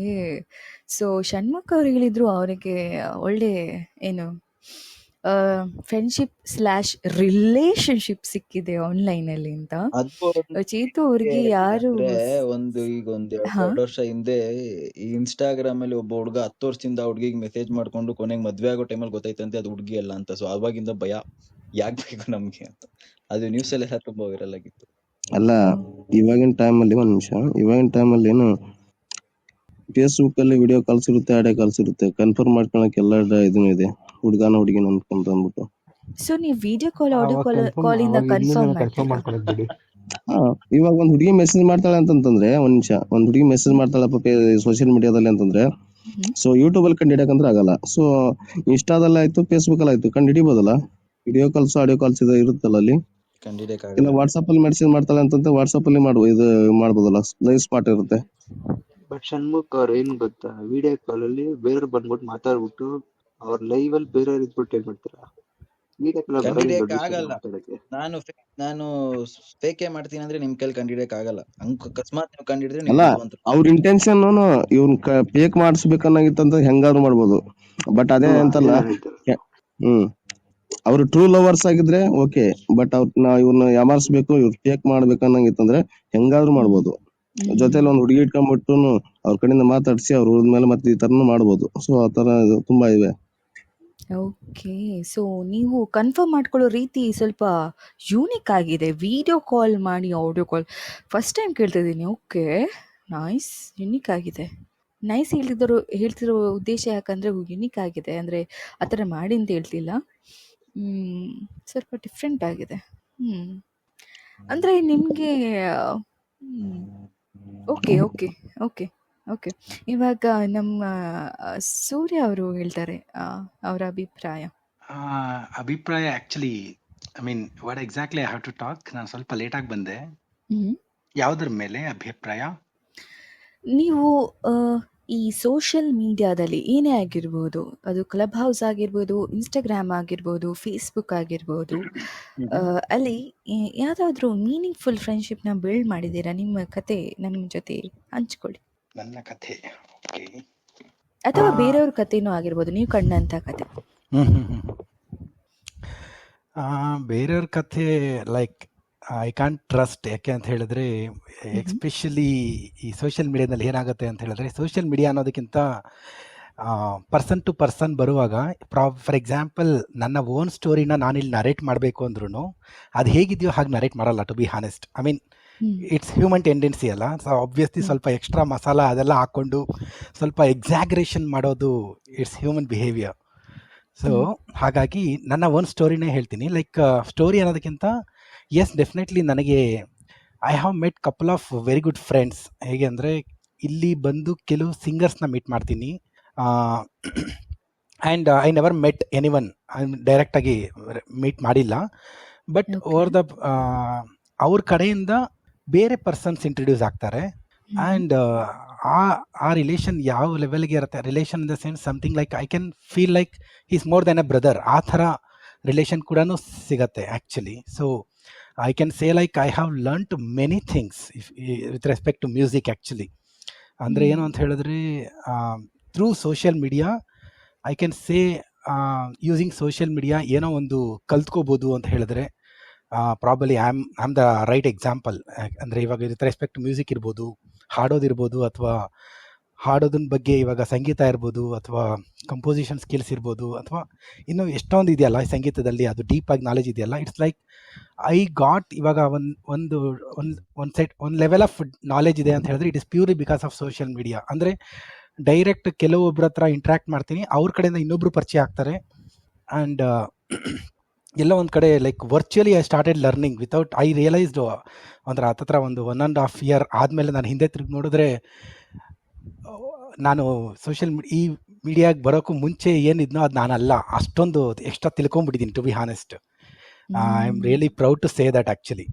ಸೊ ಷಣ್ಮುಖ ಅವ್ರು ಹೇಳಿದ್ರು ಅವರಿಗೆ ಒಳ್ಳೆ ಏನು ಫ್ರೆಂಡ್ಶಿಪ್ ಸ್ಲ್ಯಾಶ್ ರಿಲೇಶನ್ಶಿಪ್ ಸಿಕ್ಕಿದೆ ಆನ್ಲೈನಲ್ಲಿ ಅಂತ. ಅದು ಚೇತು ಅವ್ರಿಗೆ ಯಾರು ಅಂದ್ರೆ ಈಗ ಒಂದ್ ಹಾ 2 ವರ್ಷ ಹಿಂದೆ ಈ ಇನ್ಸ್ಟಾಗ್ರಾಮ್ ಅಲ್ಲಿ ಒಬ್ಬ ಹುಡುಗ 10 ವರ್ಷದಿಂದ ಹುಡುಗಿಗೆ ಮೆಸೇಜ್ ಮಾಡ್ಕೊಂಡು ಕೊನೆಗೆ ಮದ್ವೆ ಆಗೋ ಟೈಮಲ್ಲಿ ಗೊತ್ತೈತಂತೆ ಅದು ಹುಡುಗಿ ಅಲ್ಲ ಅಂತ. ಸೊ ಅವಾಗಿಂದ ಭಯ, ಯಾಕ್ ಬೇಕು ನಮ್ಗೆ ಅಂತ. ಅದು ನ್ಯೂಸ್ ಅಲ್ಲೆಲ್ಲ ತುಂಬಾ ವೈರಲ್ ಆಗಿತ್ತು. ಅಲ್ಲ, ಇವಾಗಿನ ಟೈಮಲ್ಲಿ ಒಂದ್ ನಿಮಿಷ, ಇವಾಗಿನ ಟೈಮಲ್ಲಿ ಏನು ಫೇಸ್ಬುಕ್ ಅಲ್ಲಿ ವಿಡಿಯೋ ಕಾಲ್ಸ್ ಇರುತ್ತೆ, ಆಡಿಯೋ ಕಾಲ್ಸ್ ಇರುತ್ತೆ, ಕನ್ಫರ್ಮ್ ಮಾಡ್ಕೊಳಕ್ ಎಲ್ಲ ಇದನ್ನು ಇದೆ, ಹುಡುಗಿನ ಅನ್ಕೊಂತ ಅಂದ್ಬಿಟ್ಟು. ಸೊ ನೀವು ವಿಡಿಯೋ ಕಾಲ್, ಆಡಿಯೋ ಅವಾಗ ಕಾಲಿಂದ ಕನ್ಫರ್ಮ್ ಕನ್ಫರ್ಮ್ ಮಾಡ್ತೀರಾ? ಮಾಡ್ಕೊಳಕ್ ಬಿಡಿ. ಇವಾಗ ಒಂದ್ ಹುಡುಗಿ ಮೆಸೇಜ್ ಮಾಡ್ತಾಳೆ ಅಂತಂದ್ರೆ, ಒಂದ್ ನಿಮಿಷ, ಒಂದ್ ಹುಡುಗಿ ಮೆಸೇಜ್ ಮಾಡ್ತಾಳಪ್ಪ ಸೋಷಿಯಲ್ ಮೀಡಿಯಾದಲ್ಲಿ ಅಂತಂದ್ರೆ, ಹ್ಮ್. ಸೊ ಯೂಟ್ಯೂಬ್ ಅಲ್ಲಿ ಕಂಡು ಹಿಡಿಯಕಂದ್ರೆ ಆಗಲ್ಲ. ಸೊ ಇನ್ಸ್ಟಾದಲ್ಲಿ ಆಯ್ತು, ಫೇಸ್ಬುಕ್ ಅಲ್ಲಿ ಆಯ್ತು, ಕಂಡು ಹಿಡಿಬೋದಲ್ಲ. ವಿಡಿಯೋ ಕಾಲ್ಸ್, ಆಡಿಯೋ ಕಾಲ್ಸ್ ಇರುತ್ತಲ್ಲ ಅಲ್ಲಿ. ಇಲ್ಲ ಕಂಡಿಡಿಯಕ್ಕಾಗಲ್ಲ. ವಾಟ್ಸ್ಆಪ್ ಅಲ್ಲಿ ಮೆಸೇಜ್ ಮಾಡ್ತಾಳೆ ಅಂತಂದ್ರೆ ವಾಟ್ಸ್ಆಪ್ ಅಲ್ಲಿ ಇದು ಮಾಡ್ಬೋದಲ್ಲ, ಲೈವ್ ಸ್ಪಾಟ್ ಇರುತ್ತೆ. ಬಟ್ ಷಣ್ಮುಖ್ ಅವ್ರ ಏನ್ ಗೊತ್ತಾ, ವಿಡಿಯೋ ಕಾಲ್ ಅಲ್ಲಿ ಬೇರೆಯವ್ರು ಬಂದ್ಬಿಟ್ಟು ಮಾತಾಡ್ಬಿಟ್ಟು ಅವ್ರ ಲೈವ್ ಅಲ್ಲಿ ಬೇರೆಯವ್ರು ಇದ್ಬಿಟ್ಟು ಏನ್ ಮಾಡ್ತಾರ, ವಿಡಿಯೋ ಕಾಲ್ ಬರೋದೇ ದೊಡ್ಡ ವಿಷಯ ಕಂಡಿಡಿಯಕ್ಕಾಗಲ್ಲ. ಮಾತಾಡಕ್ಕೆ. ನಾನು ಫೇಕೆ ಮಾಡ್ತೀನಿ ಅಂದ್ರೆ ನಿಮ್ ಕೈಲಿ ಕಂಡಿಡಿಯಕ್ಕಾಗಲ್ಲ. ಅಕಸ್ಮಾತ್ ನೀವು ಕಂಡಿಡಿದ್ರೆ ನೀವು ಅಲ್ಲ, ಬುದ್ಧಿವಂತರು. ಅವ್ರ ಇಂಟೆನ್ಷನ್ ಇವ್ನ್ ಫೇಕ್ ಮಾಡಿಸ್ಬೇಕನ್ನಾಗಿತ್ತಂತ ಹೆಂಗಾದ್ರು ಮಾಡ್ಬೋದು. ಬಟ್ ಅದೇ ಅದೇ ಅಂತಲ್ಲ, ನಾನು ಹೇಳ್ತಾರೆ. ಅವ್ರು ಟ್ರೂ ಲವರ್ಸ್ ಆಗಿದ್ರೆ ಓಕೆ. ಬಟ್ ಇವ್ರನ್ನ ಯಾಮಾರಿಸ್ಬೇಕು, ಇವ್ರು ಫೇಕ್ ಮಾಡ್ಬೇಕನ್ನಂಗಿತ್ತಂದ್ರೆ ಹೆಂಗಾದ್ರು ಮಾಡ್ಬೋದು. ಜೊತೆಲಿ ಒಂದ್ ಹುಡುಗಿ ಇಟ್ಕೊಂಡ್ಬಿಟ್ಟು ಅವ್ರ ಕಡೆಯಿಂದ ಮಾತಾಡ್ಸಿ ಅವ್ರ ಮೇಲೆ ಮತ್ತೆ ಈ ತರನು ಮಾಡ್ಬೋದು. ಸೊ ಆ ತರ ತುಂಬಾ ಇವೆ. ಓಕೆ. ಸೊ ನೀವು ಕನ್ಫರ್ಮ್ ಮಾಡ್ಕೊಳ್ಳೋ ರೀತಿ ಸ್ವಲ್ಪ ಯೂನಿಕ್ ಆಗಿದೆ. ವಿಡಿಯೋ ಕಾಲ್ ಮಾಡಿ ಆಡಿಯೋ ಕಾಲ್ ಫಸ್ಟ್ ಟೈಮ್ ಕೇಳ್ತಿದ್ದೀನಿ. ಓಕೆ, ನೈಸ್, ಯುನಿಕ್ ಆಗಿದೆ. ನೈಸ್ ಹೇಳ್ತಿರೋ ಉದ್ದೇಶ ಯಾಕಂದರೆ ಯುನಿಕ್ ಆಗಿದೆ, ಅಂದರೆ ಆ ಥರ ಮಾಡಿ ಅಂತ ಹೇಳ್ತಿಲ್ಲ, ಸ್ವಲ್ಪ ಡಿಫ್ರೆಂಟ್ ಆಗಿದೆ. ಅಂದರೆ ನಿಮಗೆ ಓಕೆ ಓಕೆ ಓಕೆ ಓಕೆ. ಇವಾಗ ನಮ್ಮ ಸೂರ್ಯ ಅವರು ಹೇಳ್ತಾರೆ ಅವರ ಅಭಿಪ್ರಾಯ. ಅಭಿಪ್ರಾಯ actually, I mean what exactly I have to talk. ನಾನು ಸ್ವಲ್ಪ ಲೇಟ್ ಆಗಿ ಬಂದೆ. ಹ್ಮ್. ಯಾವ್ದ್ರ ಮೇಲೆ ಅಭಿಪ್ರಾಯ? ನೀವು ಈ ಸೋಷಿಯಲ್ ಮೀಡಿಯಾದಲ್ಲಿ ಏನೇ ಆಗಿರ್ಬೋದು, ಅದು ಕ್ಲಬ್ ಹೌಸ್ ಆಗಿರ್ಬೋದು, ಇನ್ಸ್ಟಾಗ್ರಾಮ್ ಆಗಿರ್ಬೋದು, ಫೇಸ್ಬುಕ್ ಆಗಿರ್ಬೋದು, ಅಲ್ಲಿ ಯಾವುದಾದ್ರೂ ಮೀನಿಂಗ್ಫುಲ್ ಫ್ರೆಂಡ್ಶಿಪ್ನ ಬಿಲ್ಡ್ ಮಾಡಿದ್ದೀರಾ? ನಿಮ್ಮ ಕತೆ ನಮ್ಮ ಜೊತೆ ಹಂಚ್ಕೊಳ್ಳಿ. ನನ್ನ ಕಥೆ. ಓಕೆ. ಅಥವಾ ಬೇರೆಯವ್ರ ಕಥೆನೂ ಆಗಿರ್ಬೋದು, ನೀವು ಕಂಡಂಥ ಕತೆ. ಬೇರೆಯವ್ರ ಕಥೆ ಲೈಕ್ ಐ ಕಾಂಟ್ ಟ್ರಸ್ಟ್. ಯಾಕೆ ಅಂತ ಹೇಳಿದ್ರೆ, ಎಸ್ಪೆಷಲಿ ಈ ಸೋಷಿಯಲ್ ಮೀಡಿಯಾದಲ್ಲಿ ಏನಾಗುತ್ತೆ ಅಂತ ಹೇಳಿದ್ರೆ, ಸೋಷಿಯಲ್ ಮೀಡಿಯಾ ಅನ್ನೋದಕ್ಕಿಂತ ಪರ್ಸನ್ ಟು ಪರ್ಸನ್ ಬರುವಾಗ, ಫಾರ್ ಎಕ್ಸಾಂಪಲ್ ನನ್ನ ಓನ್ ಸ್ಟೋರಿನ ನಾನಿಲ್ಲಿ ನರೇಟ್ ಮಾಡಬೇಕು ಅಂದ್ರೂ ಅದು ಹೇಗಿದೆಯೋ ಹಾಗೆ ನರೇಟ್ ಮಾಡಲ್ಲ, to be honest. I mean it's human tendency ಅಲ್ಲ. ಸೊ ಆಬ್ವಿಯಸ್ಲಿ ಸ್ವಲ್ಪ ಎಕ್ಸ್ಟ್ರಾ ಮಸಾಲ ಅದೆಲ್ಲ ಹಾಕ್ಕೊಂಡು ಸ್ವಲ್ಪ ಎಕ್ಸಾಗ್ರೇಷನ್ ಮಾಡೋದು ಇಟ್ಸ್ ಹ್ಯೂಮನ್ ಬಿಹೇವಿಯರ್. ಸೊ ಹಾಗಾಗಿ ನನ್ನ ಒಂದು ಸ್ಟೋರಿನೇ ಹೇಳ್ತೀನಿ. ಲೈಕ್ ಸ್ಟೋರಿ ಅನ್ನೋದಕ್ಕಿಂತ ಎಸ್, ಡೆಫಿನೆಟ್ಲಿ ನನಗೆ I have met couple of very good friends. ಹೇಗೆ ಅಂದರೆ, ಇಲ್ಲಿ ಬಂದು ಕೆಲವು ಸಿಂಗರ್ಸ್ನ ಮೀಟ್ ಮಾಡ್ತೀನಿ. And I never met any one, ಡೈರೆಕ್ಟಾಗಿ ಮೀಟ್ ಮಾಡಿಲ್ಲ. ಬಟ್ ಓವರ್ ದ ಅವ್ರ ಕಡೆಯಿಂದ ಬೇರೆ ಪರ್ಸನ್ಸ್ ಇಂಟ್ರಡ್ಯೂಸ್ ಆಗ್ತಾರೆ. ಆ್ಯಂಡ್ ಆ ರಿಲೇಷನ್ ಯಾವ ಲೆವೆಲ್ಗೆ ಇರುತ್ತೆ, relation in the sense something like I can feel like is more than A brother. ಆ ಥರ ರಿಲೇಷನ್ ಕೂಡ ಸಿಗತ್ತೆ actually. So I can say like I have learned many things with respect to music actually. ಅಂದರೆ ಏನು ಅಂತ ಹೇಳಿದ್ರೆ, through social media I can say using social media ಏನೋ ಒಂದು ಕಲ್ತ್ಕೋಬೋದು ಅಂತ ಹೇಳಿದ್ರೆ probably I am the right example. ಅಂದರೆ ಇವಾಗ ವಿತ್ ರೆಸ್ಪೆಕ್ಟ್ ಟು ಮ್ಯೂಸಿಕ್ ಇರ್ಬೋದು, ಹಾಡೋದಿರ್ಬೋದು, ಅಥವಾ ಹಾಡೋದನ್ನ ಬಗ್ಗೆ ಇವಾಗ ಸಂಗೀತ ಇರ್ಬೋದು, ಅಥವಾ ಕಂಪೋಸಿಷನ್ ಸ್ಕಿಲ್ಸ್ ಇರ್ಬೋದು, ಅಥವಾ ಇನ್ನೂ ಎಷ್ಟೊಂದು ಇದೆಯಲ್ಲ ಸಂಗೀತದಲ್ಲಿ, ಅದು ಡೀಪಾಗಿ ನಾಲೆಜ್ ಇದೆಯಲ್ಲ. ಇಟ್ಸ್ ಲೈಕ್ ಐ ಗಾಟ್ ಇವಾಗ ಒಂದು ಲೆವೆಲ್ ಆಫ್ ನಾಲೆಜ್ ಇದೆ ಅಂತ ಹೇಳಿದ್ರೆ it is purely because of social media. ಅಂದರೆ ಡೈರೆಕ್ಟ್ ಕೆಲವೊಬ್ಬರ ಹತ್ರ ಇಂಟ್ರ್ಯಾಕ್ಟ್ ಮಾಡ್ತೀನಿ, ಅವ್ರ ಕಡೆಯಿಂದ ಇನ್ನೊಬ್ರು ಪರಿಚಯ ಆಗ್ತಾರೆ. ಆ್ಯಂಡ್ ಎಲ್ಲ ಒಂದು ಕಡೆ like virtually I started learning without I realised. ಅಂದ್ರೆ ಹತ್ತತ್ರ ಒಂದು 1.5 year ಆದಮೇಲೆ ನಾನು ಹಿಂದೆ ತಿರುಗಿ ನೋಡಿದ್ರೆ, ನಾನು ಈ ಮೀಡಿಯಾಗೆ ಬರೋಕ್ಕೂ ಮುಂಚೆ ಏನಿದ್ನೋ ಅದು ನಾನಲ್ಲ. ಅಷ್ಟೊಂದು ಎಕ್ಸ್ಟ್ರಾ ತಿಳ್ಕೊಂಬಿಟ್ಟಿದ್ದೀನಿ, to be honest. I am really proud to say that actually.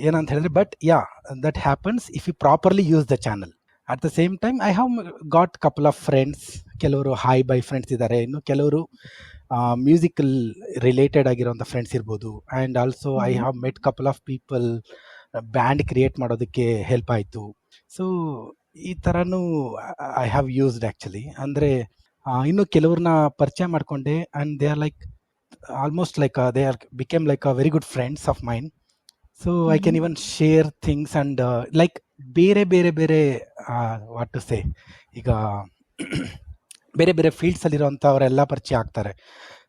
ಏನಂತ ಹೇಳಿದ್ರೆ, but yeah, that happens if you properly use the channel. At the same time I have got couple of friends. ಕೆಲವರು hi bye friends ಇದ್ದಾರೆ, ಇನ್ನು ಕೆಲವರು musical related ಆಗಿರೋಂಥ friends ಇರ್ಬೋದು. And also I have met couple of people, band create ಮಾಡೋದಕ್ಕೆ help ಆಯಿತು. So ಈ ಥರನೂ ಐ ಹ್ಯಾವ್ ಯೂಸ್ಡ್ ಆ್ಯಕ್ಚುಲಿ. ಅಂದರೆ ಇನ್ನು ಕೆಲವ್ರನ್ನ ಪರಿಚಯ ಮಾಡಿಕೊಂಡೆ, and they are like almost like they are became like a very good friends of main. So I can even share things and like ಬೇರೆ ಬೇರೆ ಬೇರೆ ವಾಟ್ ಟು ಸೇ, ಈಗ ಬೇರೆ ಬೇರೆ ಫೀಲ್ಡ್ಸಲ್ಲಿರೋಂಥವರೆಲ್ಲ ಪರಿಚಯ ಆಗ್ತಾರೆ.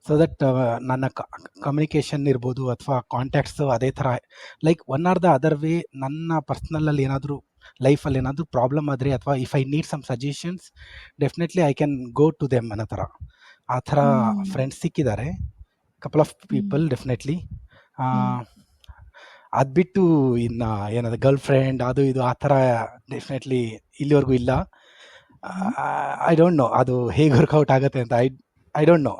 ಸೊ ದಟ್ ನನ್ನ ಕಮ್ಯುನಿಕೇಷನ್ ಇರ್ಬೋದು ಅಥವಾ ಕಾಂಟ್ಯಾಕ್ಟ್ಸು ಅದೇ ಥರ like one or the other way. ನನ್ನ ಪರ್ಸ್ನಲಲ್ಲಿ ಏನಾದರೂ ಲೈಫಲ್ಲಿ ಏನಾದರೂ ಪ್ರಾಬ್ಲಮ್ ಆದರೆ, ಅಥವಾ if I need some suggestions, definitely I can go to them ಅನ್ನೋ ಥರ. ಆ ಥರ ಫ್ರೆಂಡ್ಸ್ ಸಿಕ್ಕಿದ್ದಾರೆ, ಕಪಲ್ ಆಫ್ ಪೀಪಲ್ ಡೆಫಿನೆಟ್ಲಿ. ಅದು ಬಿಟ್ಟು ಇನ್ನು ಏನಾದ್ರು ಗರ್ಲ್ ಫ್ರೆಂಡ್ ಅದು ಇದು ಆ ಥರ ಡೆಫಿನೆಟ್ಲಿ ಇಲ್ಲಿವರೆಗೂ ಇಲ್ಲ. ಐ ಡೋಂಟ್ ನೋ ಅದು ಹೇಗೆ ವರ್ಕೌಟ್ ಆಗುತ್ತೆ ಅಂತ. ಐ ಡೋಂಟ್ ನೋ,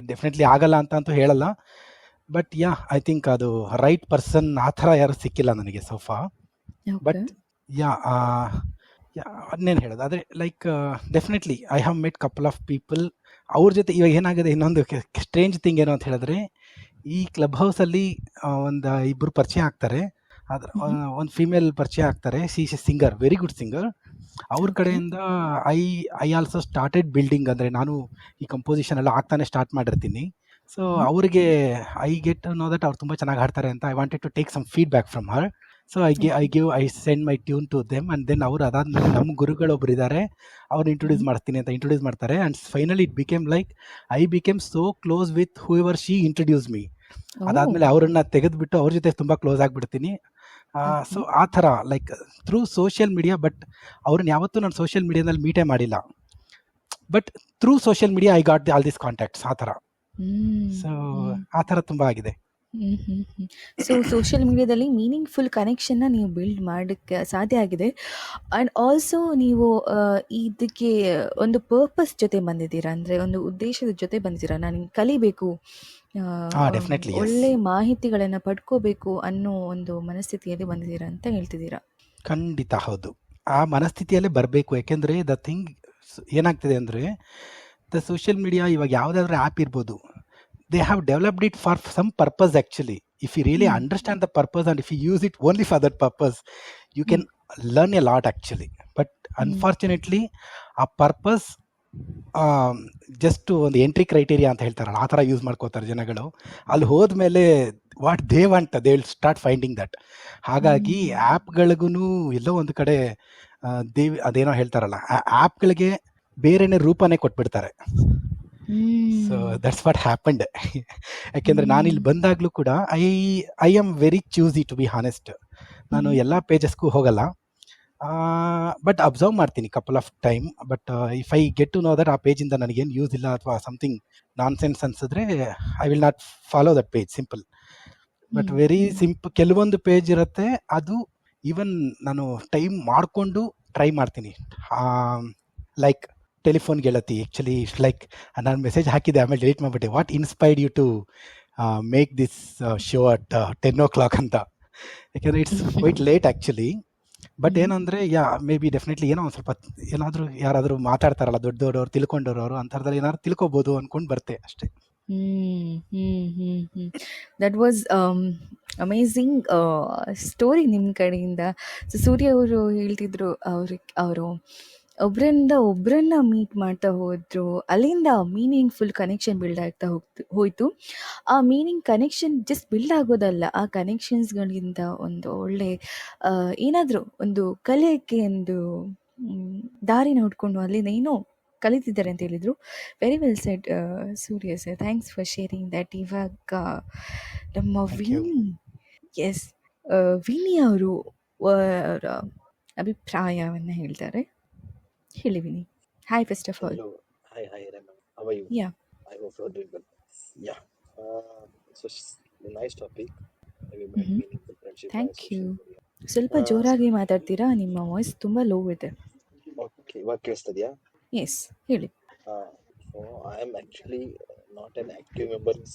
ಡೆಫಿನೆಟ್ಲಿ ಆಗಲ್ಲ ಅಂತಂತೂ ಹೇಳಲ್ಲ. ಬಟ್ ಯಾ, ಐ ಥಿಂಕ್ ಅದು ರೈಟ್ ಪರ್ಸನ್ ಆ ಥರ ಯಾರು ಸಿಕ್ಕಿಲ್ಲ ನನಗೆ ಸೋಫಾ. ಬಟ್ ಯಾ, ಅದನ್ನೇನು ಹೇಳೋದು, ಆದರೆ like definitely I have met couple of people. ಅವ್ರ ಜೊತೆ ಇವಾಗ ಏನಾಗಿದೆ, ಇನ್ನೊಂದು ಸ್ಟ್ರೇಂಜ್ ಥಿಂಗ್ ಏನು ಅಂತ ಹೇಳಿದ್ರೆ, ಈ ಕ್ಲಬ್ ಹೌಸಲ್ಲಿ ಒಂದು ಇಬ್ಬರು ಪರಿಚಯ ಆಗ್ತಾರೆ. ಅದ್ರ ಒಂದು ಫೀಮೇಲ್ ಪರಿಚಯ ಆಗ್ತಾರೆ. C is A singer, very good singer. ಅವ್ರ ಕಡೆಯಿಂದ ಐ ಆಲ್ಸೋ ಸ್ಟಾರ್ಟೆಡ್ ಬಿಲ್ಡಿಂಗ್. ಅಂದರೆ ನಾನು ಈ ಕಂಪೋಸಿಷನ್ ಎಲ್ಲ ಆಗ್ತಾನೆ ಸ್ಟಾರ್ಟ್ ಮಾಡಿರ್ತೀನಿ. ಸೊ ಅವ್ರಿಗೆ ಐ ಗೆಟ್ ನೋ ದಟ್ ಅವ್ರು ತುಂಬ ಚೆನ್ನಾಗಿ ಹಾಡ್ತಾರೆ ಅಂತ. I wanted to take some feedback from her. So I send my tune to them. And then ಅವರು ಅದಾದಮೇಲೆ ನಮ್ಮ ಗುರುಗಳೊಬ್ರು ಇದ್ದಾರೆ, ಅವ್ರು ಇಂಟ್ರೊಡ್ಯೂಸ್ ಮಾಡ್ತಾರೆ. And finally it became like I became so close with whoever she introduce me. ಅದಾದಮೇಲೆ ಅವರನ್ನ ತೆಗೆದುಬಿಟ್ಟು ಅವ್ರ ಜೊತೆ ತುಂಬ ಕ್ಲೋಸ್ ಆಗಿಬಿಡ್ತೀನಿ. ಸೊ ಆ ಥರ like through social media. But ಅವ್ರನ್ನ ಯಾವತ್ತೂ ನಾನು ಸೋಷಿಯಲ್ ಮೀಡಿಯಾದಲ್ಲಿ ಮೀಟೇ ಮಾಡಿಲ್ಲ. But through social media I got all this contacts ಆ ಥರ. ಸೊ ಆ ಥರ ತುಂಬ ಆಗಿದೆ. ಸೊ ಸೋಷಿಯಲ್ ಮೀಡಿಯಾದಲ್ಲಿ ಮೀನಿಂಗ್ಫುಲ್ ಕನೆಕ್ಷನ್ನ ನೀವು ಬಿಲ್ಡ್ ಮಾಡೋಕ್ಕೆ ಸಾಧ್ಯ ಆಗಿದೆ. ಆ್ಯಂಡ್ ಆಲ್ಸೋ ನೀವು ಇದಕ್ಕೆ ಒಂದು ಪರ್ಪಸ್ ಜೊತೆ ಬಂದಿದ್ದೀರಾ, ಅಂದರೆ ಒಂದು ಉದ್ದೇಶದ ಜೊತೆ ಬಂದಿದ್ದೀರಾ. ನಾನು ಕಲಿಬೇಕು, ಡೆಫಿನೆಟ್ಲಿ ಒಳ್ಳೆ ಮಾಹಿತಿಗಳನ್ನು ಪಡ್ಕೋಬೇಕು ಅನ್ನೋ ಒಂದು ಮನಸ್ಥಿತಿಯಲ್ಲಿ ಬಂದಿದ್ದೀರಾ ಅಂತ ಹೇಳ್ತಿದ್ದೀರಾ. ಖಂಡಿತ ಹೌದು. ಆ ಮನಸ್ಥಿತಿಯಲ್ಲೇ ಬರಬೇಕು. ಯಾಕೆಂದರೆ ದ ಥಿಂಗ್ ಏನಾಗ್ತಿದೆ ಅಂದರೆ, ದ ಸೋಷಿಯಲ್ ಮೀಡಿಯಾ ಇವಾಗ ಯಾವುದಾದ್ರೂ ಆ್ಯಪ್ ಇರ್ಬೋದು, they have developed it for some purpose actually. If you really understand the purpose and if you use it only for that purpose, you can learn a lot actually. But unfortunately ಆ purpose just ಒಂದು entry criteria ಅಂತ ಹೇಳ್ತಾರಲ್ಲ, ಆ ಥರ use ಮಾಡ್ಕೋತಾರೆ ಜನಗಳು. ಅಲ್ಲಿ ಹೋದ್ಮೇಲೆ what they want they will start finding that. ಹಾಗಾಗಿ ಆ್ಯಪ್ಗಳಿಗೂ ಎಲ್ಲೋ ಒಂದು ಕಡೆ ಅದೇನೋ ಹೇಳ್ತಾರಲ್ಲ, ಆ ಆ್ಯಪ್ಗಳಿಗೆ ಬೇರೆನೇ ರೂಪನೇ ಕೊಟ್ಬಿಡ್ತಾರೆ. So that's what happened. ಯಾಕೆಂದರೆ ನಾನಿಲ್ಲಿ ಬಂದಾಗಲೂ ಕೂಡ I am very choosy to be honest. ನಾನು ಎಲ್ಲ ಪೇಜಸ್ಗೂ ಹೋಗಲ್ಲ, ಬಟ್ ಅಬ್ಸರ್ವ್ ಮಾಡ್ತೀನಿ couple of time. But if I get to know that ಆ ಪೇಜಿಂದ ನನಗೇನು ಯೂಸ್ ಇಲ್ಲ ಅಥವಾ ಸಮಥಿಂಗ್ ನಾನ್ ಸೆನ್ಸ್ ಅನ್ಸಿದ್ರೆ I will not follow that page, simple. But very ಕೆಲವೊಂದು ಪೇಜ್ ಇರುತ್ತೆ, ಅದು ಈವನ್ ನಾನು ಟೈಮ್ ಮಾಡಿಕೊಂಡು ಟ್ರೈ ಮಾಡ್ತೀನಿ. ಲೈಕ್ ಟೆಲಿಫೋನ್ ಗೆಳತಿ, ಆ್ಯಕ್ಚುಲಿ ಲೈಕ್ ನಾನು ಮೆಸೇಜ್ ಹಾಕಿದ್ದೆ, ಆಮೇಲೆ ಡಿಲೀಟ್ ಮಾಡಿಬಿಟ್ಟೆ. What inspired you to make this show at 10 o'clock ಅಂತ. ಯಾಕೆಂದರೆ it's quite late actually. But ಏನಂದರೆ ಮೇ ಬಿ ಡೆಫಿನೆಟ್ಲಿ ಏನೋ ಒಂದು ಸ್ವಲ್ಪ ಏನಾದರೂ ಯಾರಾದರೂ ಮಾತಾಡ್ತಾರಲ್ಲ ದೊಡ್ಡದವ್ರು, ತಿಳ್ಕೊಂಡವ್ರು, ಅಂಥದ್ರಲ್ಲಿ ಏನಾದ್ರು ತಿಳ್ಕೊಬೋದು ಅಂದ್ಕೊಂಡು ಬರ್ತೆ ಅಷ್ಟೇ. ದಟ್ ವಾಸ್ ಅಮೇಝಿಂಗ್ ಸ್ಟೋರಿ ನಿಮ್ಮ ಕಡೆಯಿಂದ. ಸೊ ಸೂರ್ಯ ಅವರು ಹೇಳ್ತಿದ್ರು, ಅವರು ಒಬ್ಬರನ್ನ ಮೀಟ್ ಮಾಡ್ತಾ ಹೋದ್ರು, ಅಲ್ಲಿಂದ ಮೀನಿಂಗ್ಫುಲ್ ಕನೆಕ್ಷನ್ ಬಿಲ್ಡ್ ಆಗ್ತಾ ಹೋಯಿತು. ಆ ಕನೆಕ್ಷನ್ ಜಸ್ಟ್ ಬಿಲ್ಡ್ ಆಗೋದಲ್ಲ, ಆ ಕನೆಕ್ಷನ್ಸ್ಗಳಿಂದ ಒಂದು ಒಳ್ಳೆ ಏನಾದರೂ ಒಂದು ಕಲಿಯೋಕ್ಕೆ ಒಂದು ದಾರಿನ ಹುಡ್ಕೊಂಡು ಅಲ್ಲಿಂದ ಏನೋ ಕಲಿತಿದ್ದಾರೆ ಅಂತ ಹೇಳಿದರು. Very well said Surya sir, thanks for sharing that. ಇವಾಗ ನಮ್ಮ ವಿನಿ, ಎಸ್, ವಿನಿ ಅವರು ಅವರ ಅಭಿಪ್ರಾಯವನ್ನು ಹೇಳ್ತಾರೆ. ಹೇಳಿ Vini. Hi first of all. Hello. Hi, Raman. How are you? Yeah. I hope you're doing well. Yeah. So a nice topic. We made meaningful friendship via thank you. social media. ಸ್ವಲ್ಪ ಜೋರಾಗಿ ಮಾತಾಡ್ತೀರಾ? ನಿಮ್ಮ voice ತುಂಬ low ಇದೆ. Okay, ಇವಾಗ ಕೇಳಿಸ್ತದ್ಯಾ? S, ಹೇಳಿ. So I am actually not an active member in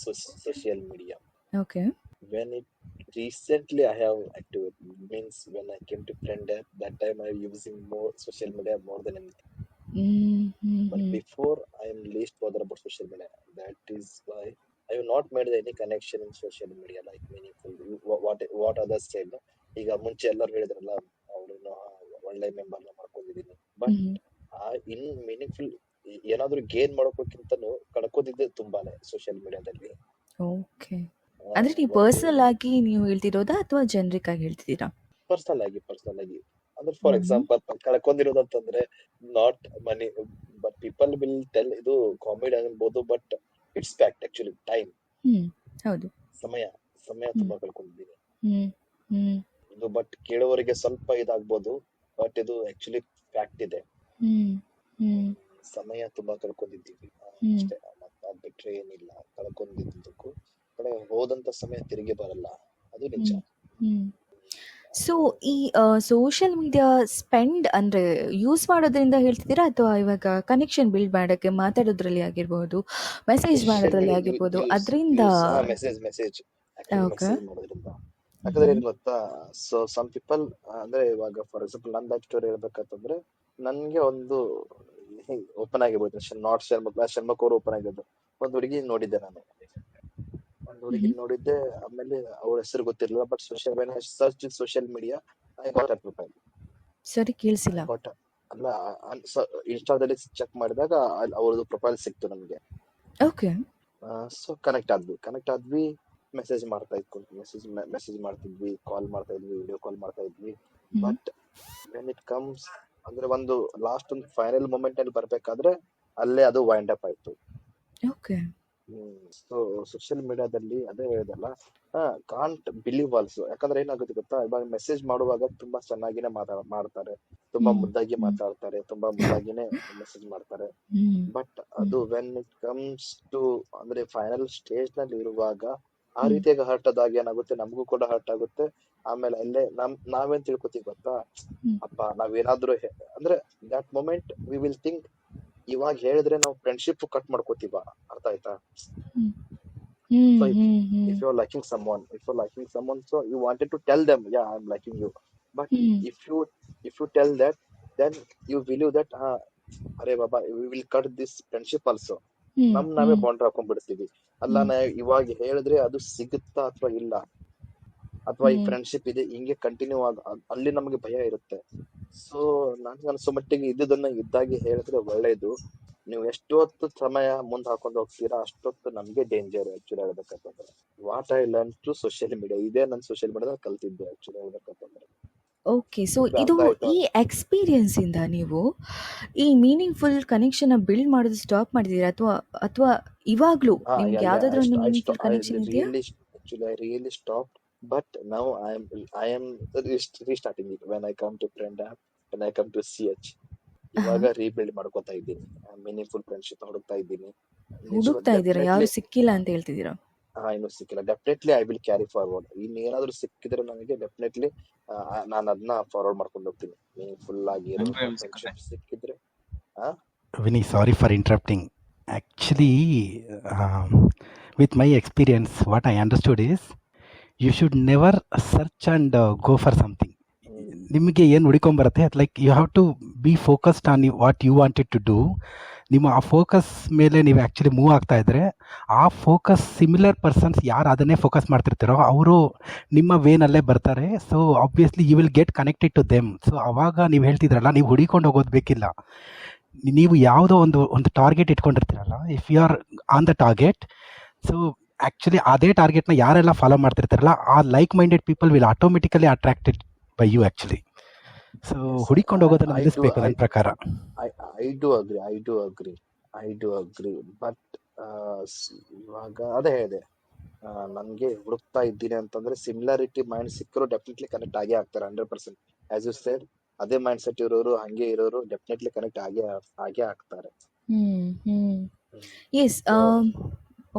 social media. Okay. When it recently I have activated, means when I came to friend app, that time I using more social media more than anything. But before I am least bothered about social media. That is why I have not made any connection in social media like meaningful. What others said. ಈಗ ಮುಂಚೆ ಎಲ್ಲರೂ ಹೇಳಿದ್ರಲ್ಲ, ಅವ್ರನ್ನ ಒಳ್ಳೆ ಮೆಂಬರ್ನ ಮಾಡ್ಕೊಂಡಿದ್ದೀನಿ. But in meaningful ಏನಾದ್ರು gain ಮಾಡೋಕ್ಕಿಂತನೂ ಕಳ್ಕೋದಿದ್ದೆ ತುಂಬಾನೇ social ಮೀಡಿಯಾದಲ್ಲಿ. ಓಕೆ. ಅಂದ್ರೆ ನೀವು ಪರ್ಸನಲ್ ಆಗಿ ನೀವು ಹೇಳ್ತಿರೋದಾ ಅಥವಾ ಜನರಿಕ್ ಆಗಿ ಹೇಳ್ತಿದ್ದೀರಾ? ಪರ್ಸನಲ್ ಆಗಿ ಅಂದ್ರೆ ಫಾರ್ ಎಕ್ಸಾಂಪಲ್ ಕಳ್ಕೊಂಡಿರೋದು ಅಂತಂದ್ರೆ not money, but people will tell ಇದು ಕಾಮಿಡಿ ಅನ್ಬೋದು, but it's fact actually. Time, ಹೌದು, ಸಮಯ ತುಂಬಾ ಕಳ್ಕೊಂಡಿದ್ದೀನಿ ಇದು. ಬಟ್ ಕೇಳುವವರಿಗೆ ಸ್ವಲ್ಪ ಇದಾಗ್ಬೋದು, ಬಟ್ ಇದು ಆಕ್ಚುಲಿ ಫ್ಯಾಕ್ಟ್ ಇದೆ. ಸಮಯ ತುಂಬಾ ಕಳ್ಕೊಂಡಿದ್ದೀವಿ ಅಷ್ಟೇ. ಅದ್ ಬಿಟ್ರೆ ಏನಿಲ್ಲ. ಕಳ್ಕೊಂಡಿದ್ದಕ್ಕೂ ಕಡೆ ಹೋದಂತ ಸಮಯ ತಿರುಗಿ ಬರಲ್ಲ, ಅದು ನಿಜ. ಸೊ ಈ ಸೋಷಿಯಲ್ ಮೀಡಿಯಾ ಸ್ಪೆಂಡ್ ಅಂದರೆ ಯೂಸ್ ಮಾಡೋದ್ರಿಂದ ಹೇಳ್ತಿದ್ದೀರಾ ಅಥವಾ ಇವಾಗ ಕನೆಕ್ಷನ್ ಬಿಲ್ಡ್ ಮಾಡೋಕ್ಕೆ ಮಾತಾಡೋದ್ರಲ್ಲಿ ಆಗಿರ್ಬೋದು, ಮೆಸೇಜ್ ಮಾಡೋದ್ರಲ್ಲಿ ಆಗಿರ್ಬೋದು, ಅದರಿಂದ? Message okay. ಮಾಡೋದ್ರಿಂದ. ಯಾಕಂದ್ರೆ ಏನ್ ಗೊತ್ತಾ, ಸೊ ಸಮ್ ಪೀಪಲ್ ಅಂದ್ರೆ ಇವಾಗ ಫಾರ್ ಎಕ್ಸಾಂಪಲ್ ನನ್ನ ಲೈಫ್ ಸ್ಟೋರಿ ಹೇಳ್ಬೇಕಂತಂದ್ರೆ, ನನ್ಗೆ ಒಂದು ಓಪನ್ ಆಗಿರ್ಬೋದು. ನಾಟ್ ಶರ್ಮಕ್ ಅವರು ಓಪನ್ ಆಗಿದ್ದು. ಒಂದು ಹುಡುಗಿ ನೋಡಿದ್ದೆ ನಾನು, ಆಮೇಲೆ ಅವ್ರ ಹೆಸರು ಗೊತ್ತಿರ್ಲಿಲ್ಲ. But social media I got Har profile. ಸರಿ, ಕೇಳಿಸಿಲ್ಲ. ಅಲ್ಲ, ಇನ್ಸ್ಟಾದಲ್ಲಿ ಚೆಕ್ ಮಾಡಿದಾಗ ಅವ್ರದ್ದು ಪ್ರೊಫೈಲ್ ಸಿಕ್ತು ನಮ್ಗೆ. ಓಕೆ. ಸೊ ಕನೆಕ್ಟ್ ಆದ್ವಿ, ಮೆಸೇಜ್ ಮಾಡ್ತಿದ್ವಿ, ಕಾಲ್ ಮಾಡ್ತಾ ಇದ್ವಿ, ವಿಡಿಯೋ ಕಾಲ್ ಮಾಡ್ತಾ ಇದ್ವಿ. ಬಟ್ ವೆನ್ ಇಟ್ ಕಮ್ಸ್ ಅಂದ್ರೆ ಒಂದು ಲಾಸ್ಟ್ ಒಂದು ಫೈನಲ್ ಮೂಮೆಂಟ್ ಅಲ್ಲಿ ಬರ್ಬೇಕಾದ್ರೆ ಅಲ್ಲೇ ಅದು ವೈಂಡ್ ಅಪ್ ಆಯ್ತು. ಓಕೆ. ಸೊ ಸೋಷಿಯಲ್ ಮೀಡಿಯಾದಲ್ಲಿ ಅದೇ ಹೇಳಿದಲ್ಲ, ಕಾಂಟ್ ಬಿಲೀವ್ ಆಲ್ಸೋ. ಯಾಕಂದ್ರೆ ಏನಾಗುತ್ತೆ ಗೊತ್ತಾ, ಇವಾಗ ಮೆಸೇಜ್ ಮಾಡುವಾಗ ತುಂಬಾ ಚೆನ್ನಾಗಿನೇ ಮಾಡ್ತಾರೆ, ತುಂಬಾ ಮುದ್ದಾಗಿ ಮಾತಾಡ್ತಾರೆ, ತುಂಬಾ ಮುದ್ದಾಗಿನೇ ಮೆಸೇಜ್ ಮಾಡ್ತಾರೆ. ಬಟ್ ಅದು ವೆನ್ ಇಟ್ ಕಮ್ಸ್ ಟು ಅಂದ್ರೆ ಫೈನಲ್ ಸ್ಟೇಜ್ ನಲ್ಲಿ ಇರುವಾಗ ಆ ರೀತಿಯಾಗಿ ಹರ್ಟ್ ಆದಾಗ ಏನಾಗುತ್ತೆ, ನಮಗೂ ಕೂಡ ಹರ್ಟ್ ಆಗುತ್ತೆ. ಆಮೇಲೆ ಅಲ್ಲೇ ನಾವೇನ್ ತಿಳ್ಕೊತೀವಿ ಗೊತ್ತಾ, ಅಪ್ಪ ನಾವೇನಾದ್ರೂ ಅಂದ್ರೆ that moment we will think, ಇವಾಗ ಹೇಳಿದ್ರೆ ನಾವು ಫ್ರೆಂಡ್ಶಿಪ್ ಕಟ್ ಮಾಡ್ಕೋತೀವ. ಅರ್ಥ ಆಯ್ತಾ? So if you're liking someone, so you wanted to tell them, yeah, I'm liking you. But hmm if you tell that, then you believe that ಅರೆ ಬಾಬಾ we will cut this friendship also. ಹ್ಮ್ ನಾವೇ ಹ್ಮ್ boundary ಹಾಕೊಂಡ್ಬಿಡ್ತೀವಿ. ಅಲ್ಲ ಹ್ಮ್ ನಾ ಇವಾಗ ಹೇಳಿದ್ರೆ ಅದು ಸಿಗುತ್ತಾ ಅಥವಾ ಇಲ್ಲ, ಅಥವಾ ಈ ಹ್ಮ್ ಫ್ರೆಂಡ್ಶಿಪ್ ಇದೆ ಹಿಂಗೆ ಕಂಟಿನ್ಯೂ ಅಲ್ಲಿ ನಮಗೆ ಭಯ ಇರುತ್ತೆ. ಸೊ ನನ್ಗೆ ಅನ್ಸೋ ಮಟ್ಟಿಗೆ ಇದ್ದುದನ್ನ ಇದ್ದಾಗೆ ಹೇಳಿದ್ರೆ ಒಳ್ಳೇದು. ನೀವು ಎಷ್ಟೊತ್ತು ಸಮಯ ಮುಂದೆ ಹಾಕೊಂಡು ಹೋಗ್ತೀರಾ ಅಷ್ಟೊತ್ತು ನಮ್ಗೆ ಡೇಂಜರ್ ಆಕ್ಚುಲಿ ಹೇಳ್ಬೇಕಂತಂದ್ರೆ. What I learn to social media, ಇದೇ ನಾನು ಸೋಷಿಯಲ್ ಮೀಡಿಯಾದಾಗ ಕಲ್ತಿದ್ದೆ ಆಕ್ಚುಲಿ ಹೇಳ್ಬೇಕಂತಂದ್ರೆ. ಓಕೆ. ಸೊ ನಿಮ್ಗೆ ಇದು ಅರ್ಥ ಆಯ್ತಾ? ಈ ಎಕ್ಸ್ಪೀರಿಯನ್ಸ್ ಇಂದ ನೀವು ಈ ಮೀನಿಂಗ್ಫುಲ್ ಕನೆಕ್ಷನ್ ಬಿಲ್ಡ್ ಮಾಡೋದು ಸ್ಟಾಪ್ ಮಾಡಿದೀರಾ, ಅಥವಾ ಅಥವಾ ಇವಾಗ್ಲೂ ನಿಮ್ಗೆ ಯಾವ್ದಾದ್ರು ಒಂದು ಮೀನಿಂಗ್ಫುಲ್ ಕನೆಕ್ಷನ್ ಇದೆಯಾ? I really stopped, but now I am restarting it when I come to friend app, when I come to CH. ಇವಾಗ ರೀಬಿಲ್ಡ್ ಮಾಡ್ಕೊತಾ ಇದ್ದೀನಿ, ಮೀನಿಂಗ್ಫುಲ್ ಫ್ರೆಂಡ್ಶಿಪ್ ಹುಡುಕ್ತಾ ಇದ್ದೀನಿ. ಹುಡುಕ್ತಾ ಇದ್ದೀರಾ? ಯಾರು ಸಿಕ್ಕಿಲ್ಲ ಅಂತ ಹೇಳ್ತಿದ್ದೀರಾ? ಇನ್ನು ಸಿಕ್ಕಿಲ್ಲ. Definitely I will carry forward. ಇನ್ನೇನಾದ್ರೂ ಸಿಕ್ಕಿದ್ರೆ ನನಗೆ ಡೆಫಿನೆಟ್ಲಿ ನಾನು ಅದನ್ನ ಫಾರ್ವರ್ಡ್ ಮಾಡ್ಕೊಂಡು ಹೋಗ್ತೀನಿ. ಮೀನಿಂಗ್ಫುಲ್ ಆಗಿರೋ ಫ್ರೆಂಡ್ಶಿಪ್ ಸಿಕ್ಕಿದ್ರೆ. Vinny, sorry for interrupting. Actually, with my experience, what I understood is you should never search and go for something. ನಿಮಗೆ ಏನು ಹುಡ್ಕೊಂಬರುತ್ತೆ, like you have to be focused on what you wanted to do. ನಿಮ್ಮ ಆ focus ಮೇಲೆ ನೀವು actually move ಆಗ್ತಾ ಇದ್ರೆ, ಆ ಫೋಕಸ್ ಸಿಮಿಲರ್ ಪರ್ಸನ್ಸ್ ಯಾರು ಅದನ್ನೇ ಫೋಕಸ್ ಮಾಡ್ತಿರ್ತಾರೋ ಅವರು ನಿಮ್ಮ ವೇನಲ್ಲೇ ಬರ್ತಾರೆ. So obviously you will get connected to them. So ಅವಾಗ ನೀವು ಹೇಳ್ತಿದ್ರಲ್ಲ, ನೀವು ಹುಡಿಕೊಂಡು ಹೋಗೋದು ಬೇಕಿಲ್ಲ. ನೀವು ಯಾವುದೋ ಒಂದು ಟಾರ್ಗೆಟ್ ಇಟ್ಕೊಂಡಿರ್ತೀರಲ್ಲ, if you are on the target, so actually ಅದೇ ಟಾರ್ಗೆಟ್ನ ಯಾರೆಲ್ಲ ಫಾಲೋ ಮಾಡ್ತಿರ್ತಾರಲ್ಲ, ಆ like minded people will automatically attracted by you actually. So ಹುಡಿಕೊಂಡು ಹೋಗೋದನ್ನ ನಿಲ್ಲಿಸ್ಬೇಕು ನನ್ನ ಪ್ರಕಾರ. I do agri. ಬಟ್ ಇವಾಗ ಅದೇ ಹೇಳಿದೆ, ನನ್ಗೆ ಹುಡುಕ್ತಾ ಇದ್ದೀನಿ ಅಂತಂದ್ರೆ ಸಿಮಿಲಾರಿಟಿ ಮೈಂಡ್ ಸಿಕ್ಕರು ಡೆಫಿನೆಟ್ಲಿ ಕನೆಕ್ಟ್ ಆಗೇ ಆಗ್ತಾರೆ 100%. ಆಸ್ ಯು ಸೆಡ್, ಅದೇ ಮೈಂಡ್ ಸೆಟ್ ಇರೋರು, ಹಂಗೆ ಇರೋರು ಡೆಫಿನೆಟ್ಲಿ ಕನೆಕ್ಟ್ ಆಗೇ ಆಗ್ತಾರೆ. Yes.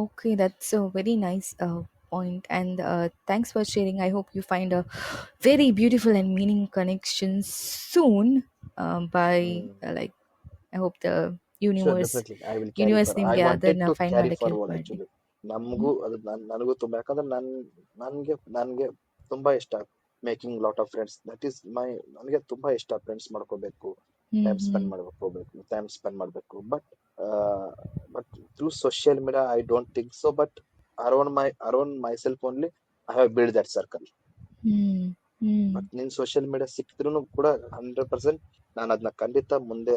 Okay, that's a very nice point, and thanks for sharing. I hope you find a very beautiful and meaning connection soon. By like, I hope the Sure, universe definitely I will carry universe forward. I ನಿಮ್ಗೆ wanted ಅದನ್ನ to find carry ಮಾಡಕ್ಕೆ help forward ಮಾಡಿ. actually. ನಮಗೂ ಅದು ನನಗೂ ತುಂಬಾ, ಯಾಕಂದ್ರೆ ನನ್ಗೆ ತುಂಬಾ ಇಷ್ಟ making lot of friends. That is ನನಗೆ ತುಂಬಾ ಇಷ್ಟ ಫ್ರೆಂಡ್ಸ್ ಮಾಡ್ಕೋಬೇಕು, ಟೈಮ್ ಸ್ಪೆಂಡ್ ಮಾಡ್ಬೇಕು. But through social media I don't think so. But around my self only I have build that circle. But ನಿನ್ ಸೋಷಿಯಲ್ ಮೀಡಿಯಾ ಸಿಕ್ಕಿದ್ರು ಕೂಡ 100% ನಾನು ಅದನ್ನ ಖಂಡಿತ ಮುಂದೆ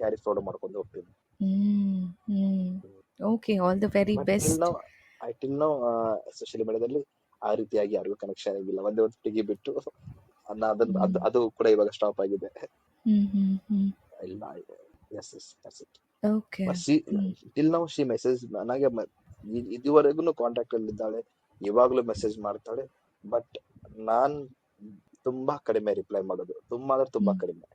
ಕ್ಯಾರಿ ಫಾರ್ವರ್ಡ್ ಮಾಡ್ಕೊಂಡು ಹೋಗ್ತೀನಿ. Okay, all the very best. Till now social ಮೀಡಿಯಾದಲ್ಲಿ ಆ ರೀತಿಯಾಗಿ ಯಾರಿಗೂ ಕನೆಕ್ಷನ್ ಆಗಿಲ್ಲ. ಒಂದೇ ಒಂದು ಟಿಗಿ ಬಿಟ್ಟು ಅದು ಕೂಡ ಇವಾಗ ಸ್ಟಾಪ್ ಆಗಿದೆ. ಇಲ್ಲ, okay. Till now she message ನನಗೆ ಇದುವರೆಗೂ ಕಾಂಟ್ಯಾಕ್ಟ್ ಅಲ್ಲಿ ಇದ್ದಾಳೆ, ಇವಾಗ್ಲೂ ಮೆಸೇಜ್ ಮಾಡ್ತಾಳೆ. ಬಟ್ ನಾನ್ ತುಂಬಾ ಕಡಿಮೆ ರಿಪ್ಲೈ ಮಾಡೋದು, ತುಂಬಾ ಕಡಿಮೆ.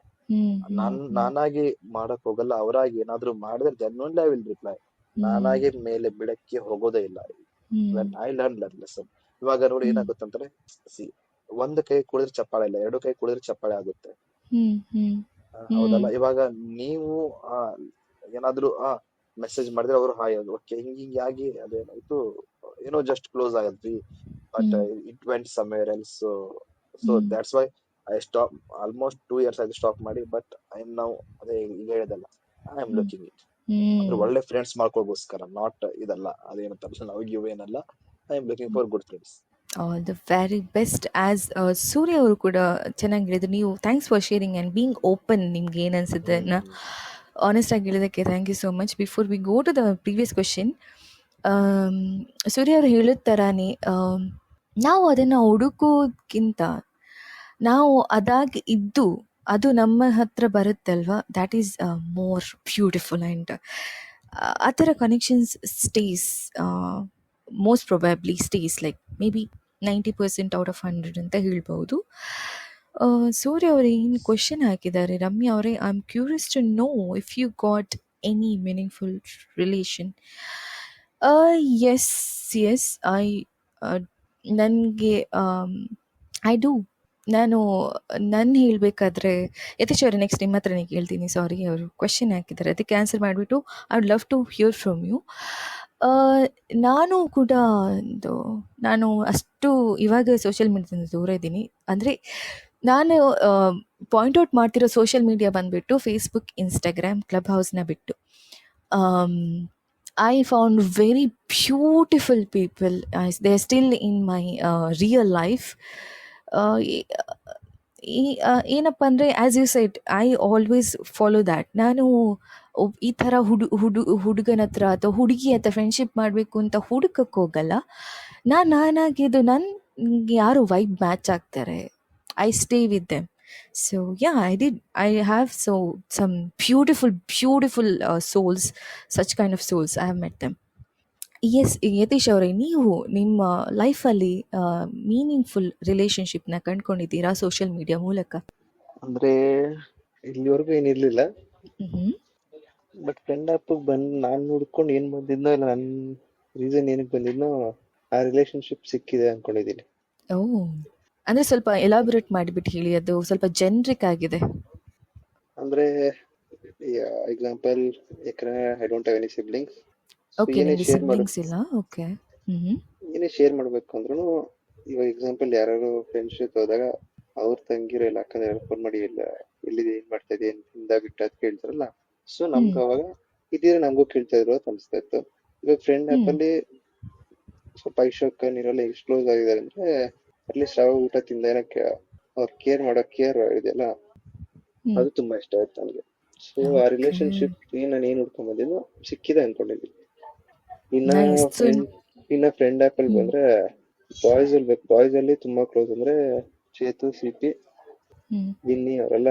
ನಾನಾಗಿ ಮಾಡಕ್ ಹೋಗಲ್ಲ, ಅವರಾಗಿ ಏನಾದ್ರು ಮಾಡಿದ್ರೆ then only I will reply. ನಾನಾಗಿ ಮೇಲೆ ಬಿಡಕ್ಕೆ ಹೋಗೋದೇ ಇಲ್ಲ. I learn lesson. ಇವಾಗ ನೋಡಿ ಏನಾಗುತ್ತಂದ್ರೆ, ಒಂದು ಕೈ ಕುಡಿದ್ರೆ ಚಪ್ಪಾಳೆ ಇಲ್ಲ, ಎರಡು ಕೈ ಕುಡಿದ್ರೆ ಚಪ್ಪಾಳೆ ಆಗುತ್ತೆ, ಹೌದಲ್ಲ? ಇವಾಗ ನೀವು ಏನಾದ್ರು ಮೆಸೇಜ್ ಮಾಡಿದ್ರೆ ಅವರು ಹಾಯ್ ಓಕೆ ಹಿಂಗಾಗಿ ಅದೇನಾಯ್ತು ಏನೋ ಜಸ್ಟ್ ಕ್ಲೋಸ್ ಆಗದ್ವಿ, but it went somewhere else. So that's why I stop. Almost 2 years ಆಗಿ ಸ್ಟಾಪ್ ಮಾಡಿ. ಬಟ್ ಐ ಆಮ್ ನೌ, ಅದೇ ಈಗ ಹೇಳಿದಲ್ಲ, ಐ ಆಮ್ ಲುಕಿಂಗ್ ಇಟ್. ಅಂದ್ರೆ ಒಳ್ಳೆ ಫ್ರೆಂಡ್ಸ್ ಮಾಡ್ಕೋಗೋಸ್ಕರ, ನಾಟ್ ಇದಲ್ಲ ಅದೇನಂತಾರಲ್ಲ ನಾವು ಗಿವ್ ಏನಲ್ಲ. I am looking for good friends. All the very best. As Surya ಅವರು ಕೂಡ ಚೆನ್ನಾಗಿ ಹೇಳಿದ್ರು. ನೀವು thanks for sharing and being open. ನಿಮ್ಗೆ ಏನು ಅನಿಸುತ್ತೆ ಆನೆಸ್ಟ್ ಆಗಿ ಹೇಳಿದಕ್ಕೆ thank you so much. Before we go to the previous question, Surya ಅವರು ಹೇಳಿದ ಥರನೇ ನಾವು ಅದನ್ನು ಹುಡುಕೋದ್ಕಿಂತ ನಾವು ಅದಾಗಿ ಇದ್ದು ಅದು ನಮ್ಮ ಹತ್ರ ಬರುತ್ತಲ್ವ, that is more beautiful. And ಆ ಥರ connections stays, most probably stays like may be 90% out of 100 ಅಂತ ಹೇಳ್ಬೋದು. ಸೂರ್ಯ ಅವರೇ ಏನು ಕ್ವೆಶನ್ ಹಾಕಿದ್ದಾರೆ, ರಮ್ಯಾ ಅವರೇ, I am curious to know if you got any meaningful relation. Yes ನನಗೆ ಐ ಡೂ. ನಾನು ಹೇಳಬೇಕಾದ್ರೆ ಯತೀಶ್ ಅವರೇ, ನೆಕ್ಸ್ಟ್ ನಿಮ್ಮ ಹತ್ರನೇ ಕೇಳ್ತೀನಿ. ಸಾರಿ, ಅವರು ಕ್ವೆಶನ್ ಹಾಕಿದ್ದಾರೆ, ಅದಕ್ಕೆ ಆನ್ಸರ್ ಮಾಡಿಬಿಟ್ಟು I would love to hear from you. ನಾನು ಕೂಡ ನಾನು ಅಷ್ಟು ಇವಾಗ ಸೋಷಿಯಲ್ ಮೀಡಿಯಾದಿಂದ ದೂರ ಇದ್ದೀನಿ. ಅಂದರೆ ನಾನು ಪಾಯಿಂಟ್ ಔಟ್ ಮಾಡ್ತಿರೋ ಸೋಷಿಯಲ್ ಮೀಡಿಯಾ ಬಂದ್ಬಿಟ್ಟು ಫೇಸ್ಬುಕ್, ಇನ್ಸ್ಟಾಗ್ರಾಮ್, ಕ್ಲಬ್ ಹೌಸ್ನ ಬಿಟ್ಟು. I found very beautiful people. They are still in my real life. ಏನಪ್ಪ ಅಂದರೆ, as you said, I always follow that. ನಾನು ಈ ಥರ ಹುಡುಗನ ಹತ್ರ ಅಥವಾ ಹುಡುಗಿ ಹತ್ರ ಫ್ರೆಂಡ್ಶಿಪ್ ಮಾಡಬೇಕು ಅಂತ ಹುಡುಕಕ್ಕೆ ಹೋಗಲ್ಲ. ನಾನಾಗಿದ್ದು ನನಗೆ ಯಾರು ವೈಬ್ ಮ್ಯಾಚ್ ಆಗ್ತಾರೆ, I stay with them. So yeah, I have some beautiful souls, such kind of souls. I have met them. Yes, Yatish ಅವರೇ, ನೀವು ನಿಮ್ಮ ಲೈಫಲ್ಲಿ ಮೀನಿಂಗ್ಫುಲ್ ರಿಲೇಶನ್ಶಿಪ್ನ ಕಂಡ್ಕೊಂಡಿದ್ದೀರಾ ಸೋಷಿಯಲ್ ಮೀಡಿಯಾ ಮೂಲಕ? ಅಂದ್ರೆ ಇಲ್ಲಿವರೆಗೂ ಏನಿರ್ಲಿಲ್ಲ, ಮ್ಹೂ. ಬಟ್ ಫ್ರೆಂಡ್ ಆಪ್ ಬಂದ್ ನಾನ್ ನೋಡ್ಕೊಂಡು ಏನ್ ಬಂದಿದ್ನೋ ಇಲ್ಲ ನನ್ ರೀಸನ್ ಏನಕ್ಕೆ ಬಂದಿದ್ನೋ ಆ ರಿಲೇಶನ್ಶಿಪ್ ಸಿಕ್ಕಿದೆ ಅನ್ಕೊಂಡಿದೀನಿ. ಓ, ಅಂದರೆ ಸ್ವಲ್ಪ ಎಲಾಬ್ರೇಟ್ ಮಾಡಿಬಿಟ್ಟು ಹೇಳಿ, ಅದು ಸ್ವಲ್ಪ ಜೆನ್ರಿಕ್ ಆಗಿದೆ. ಅಂದ್ರೆ ಎಕ್ಸಾಂಪಲ್, ಯಾಕಂದ್ರೆ I don't have any siblings. Okay, ಏನೇ ನಿಮಗೆ ಶೇರ್ ಮಾಡ ಸಿಬ್ಲಿಂಗ್ಸ್ ಇಲ್ಲ? ಓಕೆ. ಏನೇ ಶೇರ್ ಮಾಡ್ಬೇಕು ಅಂದ್ರೂ, ಇವಾಗ ಎಕ್ಸಾಂಪಲ್ ಯಾರು ಫ್ರೆಂಡ್ಸ್ ಜೊತೆ ಹೋದಾಗ ಅವ್ರ ತಂಗಿರೋ ಇಲ್ಲ ಅಕ್ಕಂದ್ರೆ ಫೋನ್ ಮಾಡಿ ಇಲ್ಲ ಎಲ್ಲಿದೆ, ಏನ್ ಮಾಡ್ತಾ ಇದೆ, ಹಿಂದ ಬಿಟ್ಟ ಅಂತ ಕೇಳ್ತಾರಲ್ಲ. ಸೊ ನಮ್ಗೆ ಅವಾಗ ಇದ್ರೆ ನಮಗೂ ಕೇಳ್ತಾ ಇದ್ರು ಅಂತ ಅನ್ಸ್ತಾ ಇತ್ತು. ಇವಾಗ ಫ್ರೆಂಡ್ ಆಪ್ ಅಲ್ಲಿ ಸ್ವಲ್ಪ ಐಶೋಕನ್ ಇರೋಲ್ಲ ಎಕ್ಸ್ಕ್ಲೋಸ್ ಆಗಿದ್ದಾರೆ ಅಂದ್ರೆ ಅಟ್ಲೀಸ್ಟ್ ಯಾವ ಊಟ ತಿಂದ ಏನಕ್ಕೆ ಅವ್ರ ಕೇರ್ ಮಾಡೋ ಕೇರ್ ಇದೆಯಲ್ಲ, ಅದು ತುಂಬಾ ಇಷ್ಟ ಆಯ್ತು ನನಗೆ. ಸೊ ಆ ರಿಲೇಶನ್ಶಿಪ್ ನಾನು ಏನ್ ಹುಡ್ಕೊಂಡ್ ಬಂದಿದ್ದು ಸಿಕ್ಕಿದೆ ಅನ್ಕೊಂಡಿದ್ದೀನಿ. ಇನ್ನ ಫ್ರೆಂಡ್ ಆಪ್ ಅಲ್ಲಿ ಬಂದ್ರೆ ಬಾಯ್ಸ್ ಅಲ್ಲಿ ತುಂಬಾ ಕ್ಲೋಸ್ ಅಂದ್ರೆ ಚೇತು, ಸಿಪಿ, ವಿನ್ನಿ ಅವರೆಲ್ಲ,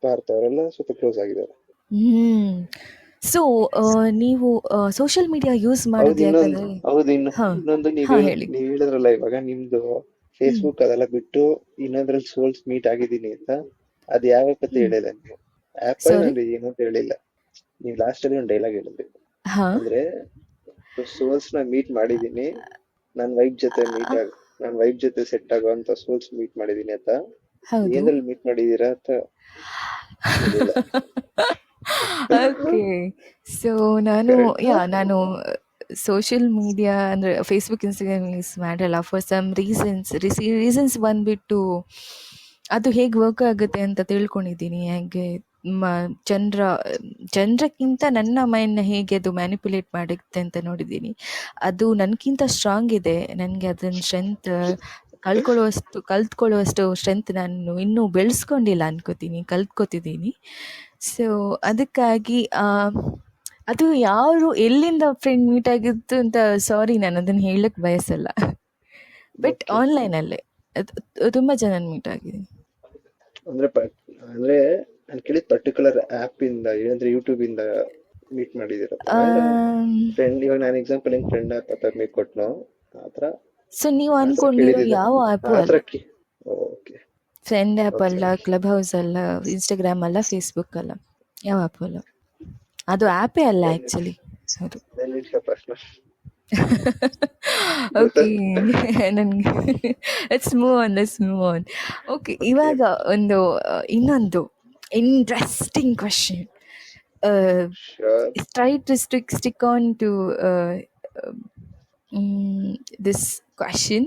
ಪಾರ್ಥ ಅವರೆಲ್ಲ ಸ್ವಲ್ಪ ಕ್ಲೋಸ್ ಆಗಿದ್ದಾರೆ. ಸೊ ನೀವು ಸೋಷಿಯಲ್ ಮೀಡಿಯಾ ಯೂಸ್ ಮಾಡೋದು ಯಾಕಂದ್ರೆ? ಹೌದು, ಇನ್ನೊಂದು ನೀವ್ ಹೇಳಿದ್ರಲ್ಲ ಇವಾಗ ನಿಮ್ದು ಫೇಸ್ಬುಕ್ ಅದೆಲ್ಲ ಬಿಟ್ಟು ಇನ್ನೊಂದ್ರಲ್ಲಿ ಸೋಲ್ಸ್ ಮೀಟ್ ಆಗಿದ್ದೀನಿ ಅಂತ, ಅದ್ ಯಾವ ಕತೆ ಹೇಳಿಲ್ಲ ನೀವು ಆಪ್ ಅಲ್ಲಿ, ಏನು ಅಂತ ಹೇಳಿಲ್ಲ. ನೀವ್ ಲಾಸ್ಟ್ ಅಲ್ಲಿ ಒಂದು ಡೈಲಾಗ್ ಹೇಳಿದ್ರಿ, ಅಂದ್ರೆ ಸೋಲ್ಸ್ ನ ಮೀಟ್ ಮಾಡಿದೀನಿ, ನನ್ ವೈಫ್ ಜೊತೆ ಸೆಟ್ ಆಗೋ ಅಂತ ಸೋಲ್ಸ್ ಮೀಟ್ ಮಾಡಿದೀನಿ ಅಂತ. ಏನಲ್ಲಿ ಮೀಟ್ ಮಾಡಿದೀರಾ ಅಂತ ಓಕೆ. ಸೊ ನಾನು ಸೋಷಿಯಲ್ ಮೀಡಿಯಾ ಅಂದರೆ ಫೇಸ್ಬುಕ್, ಇನ್ಸ್ಟಾಗ್ರಾಮ್ ಯೂಸ್ ಮಾಡಲ್ಲ ಫಾರ್ ಸಮ್ ರೀಸನ್ಸ್ ಬಂದುಬಿಟ್ಟು ಅದು ಹೇಗೆ ವರ್ಕ್ ಆಗುತ್ತೆ ಅಂತ ತಿಳ್ಕೊಂಡಿದ್ದೀನಿ. ಹೇಗೆ ಜನರಕ್ಕಿಂತ ನನ್ನ ಮೈಂಡ್ನ ಹೇಗೆ ಅದು ಮ್ಯಾನಿಪುಲೇಟ್ ಮಾಡುತ್ತೆ ಅಂತ ನೋಡಿದ್ದೀನಿ. ಅದು ನನಗಿಂತ ಸ್ಟ್ರಾಂಗ್ ಇದೆ. ನನಗೆ ಅದನ್ನ ಸ್ಟ್ರೆಂತ್ ಕಲ್ತ್ಕೊಳ್ಳುವಷ್ಟು ಸ್ಟ್ರೆಂತ್ ನಾನು ಇನ್ನೂ ಬೆಳೆಸ್ಕೊಂಡಿಲ್ಲ ಕಲ್ತ್ಕೊತಿದ್ದೀನಿ. ಸೊ ಅದಕ್ಕಾಗಿ ಅದು ಯಾರು ಎಲ್ಲಿಂದ ಫ್ರೆಂಡ್ ಮೀಟ್ ಆಗಿತ್ತು ಅಂತ ಸಾರಿ ನಾನು ಅದನ್ನು ಹೇಳಕ್ಕೆ ಬಯಸಲ್ಲ. ಬಟ್ ಆನ್ಲೈನಲ್ಲೇ ತುಂಬ ಜನ ಮೀಟ್ ಆಗಿದ್ದೀನಿ. ಅಂದ್ರೆ ನಾನು ಕೇಳಿದ ಪರ್ಟಿಕ್ಯುಲರ್ ಆಪ್ ಇಂದ, ಏನಂದ್ರೆ ಯೂಟ್ಯೂಬ್ ಇಂದ ಮೀಟ್ ಮಾಡಿದಿರ ಫ್ರೆಂಡ್? ಇವಾಗ ನಾನು ಎಕ್ಸಾಂಪಲ್ ಹೆಂಗ್ ಫ್ರೆಂಡ್ ಆಪ್ ಅಂತ ಮೀಟ್ ಕೊಟ್ನೋ ಆತರ. ಸೊ ನೀವು ಅನ್ಕೊಂಡಿರೋ ಯಾವ ಆ್ಯಪ್ ಅಲ್ಲ, ಫ್ರೆಂಡ್ ಆ್ಯಪ್ ಅಲ್ಲ, ಕ್ಲಬ್ ಹೌಸ್ ಅಲ್ಲ, ಇನ್ಸ್ಟಾಗ್ರಾಮ್ ಅಲ್ಲ, ಫೇಸ್ಬುಕ್ ಅಲ್ಲ, ಯಾವ ಆ್ಯಪ್ ಅಲ್ಲ. ಅದು ಆ್ಯಪೇ ಅಲ್ಲ ಆ್ಯಕ್ಚುಲಿ. ಹೌದು. ಓಕೆ, ನನಗೆ ಲೆಟ್ಸ್ ಮೂವ್ ಆನ್. ಓಕೆ, ಇವಾಗ ಇನ್ನೊಂದು interesting question. Try to stick on to this question.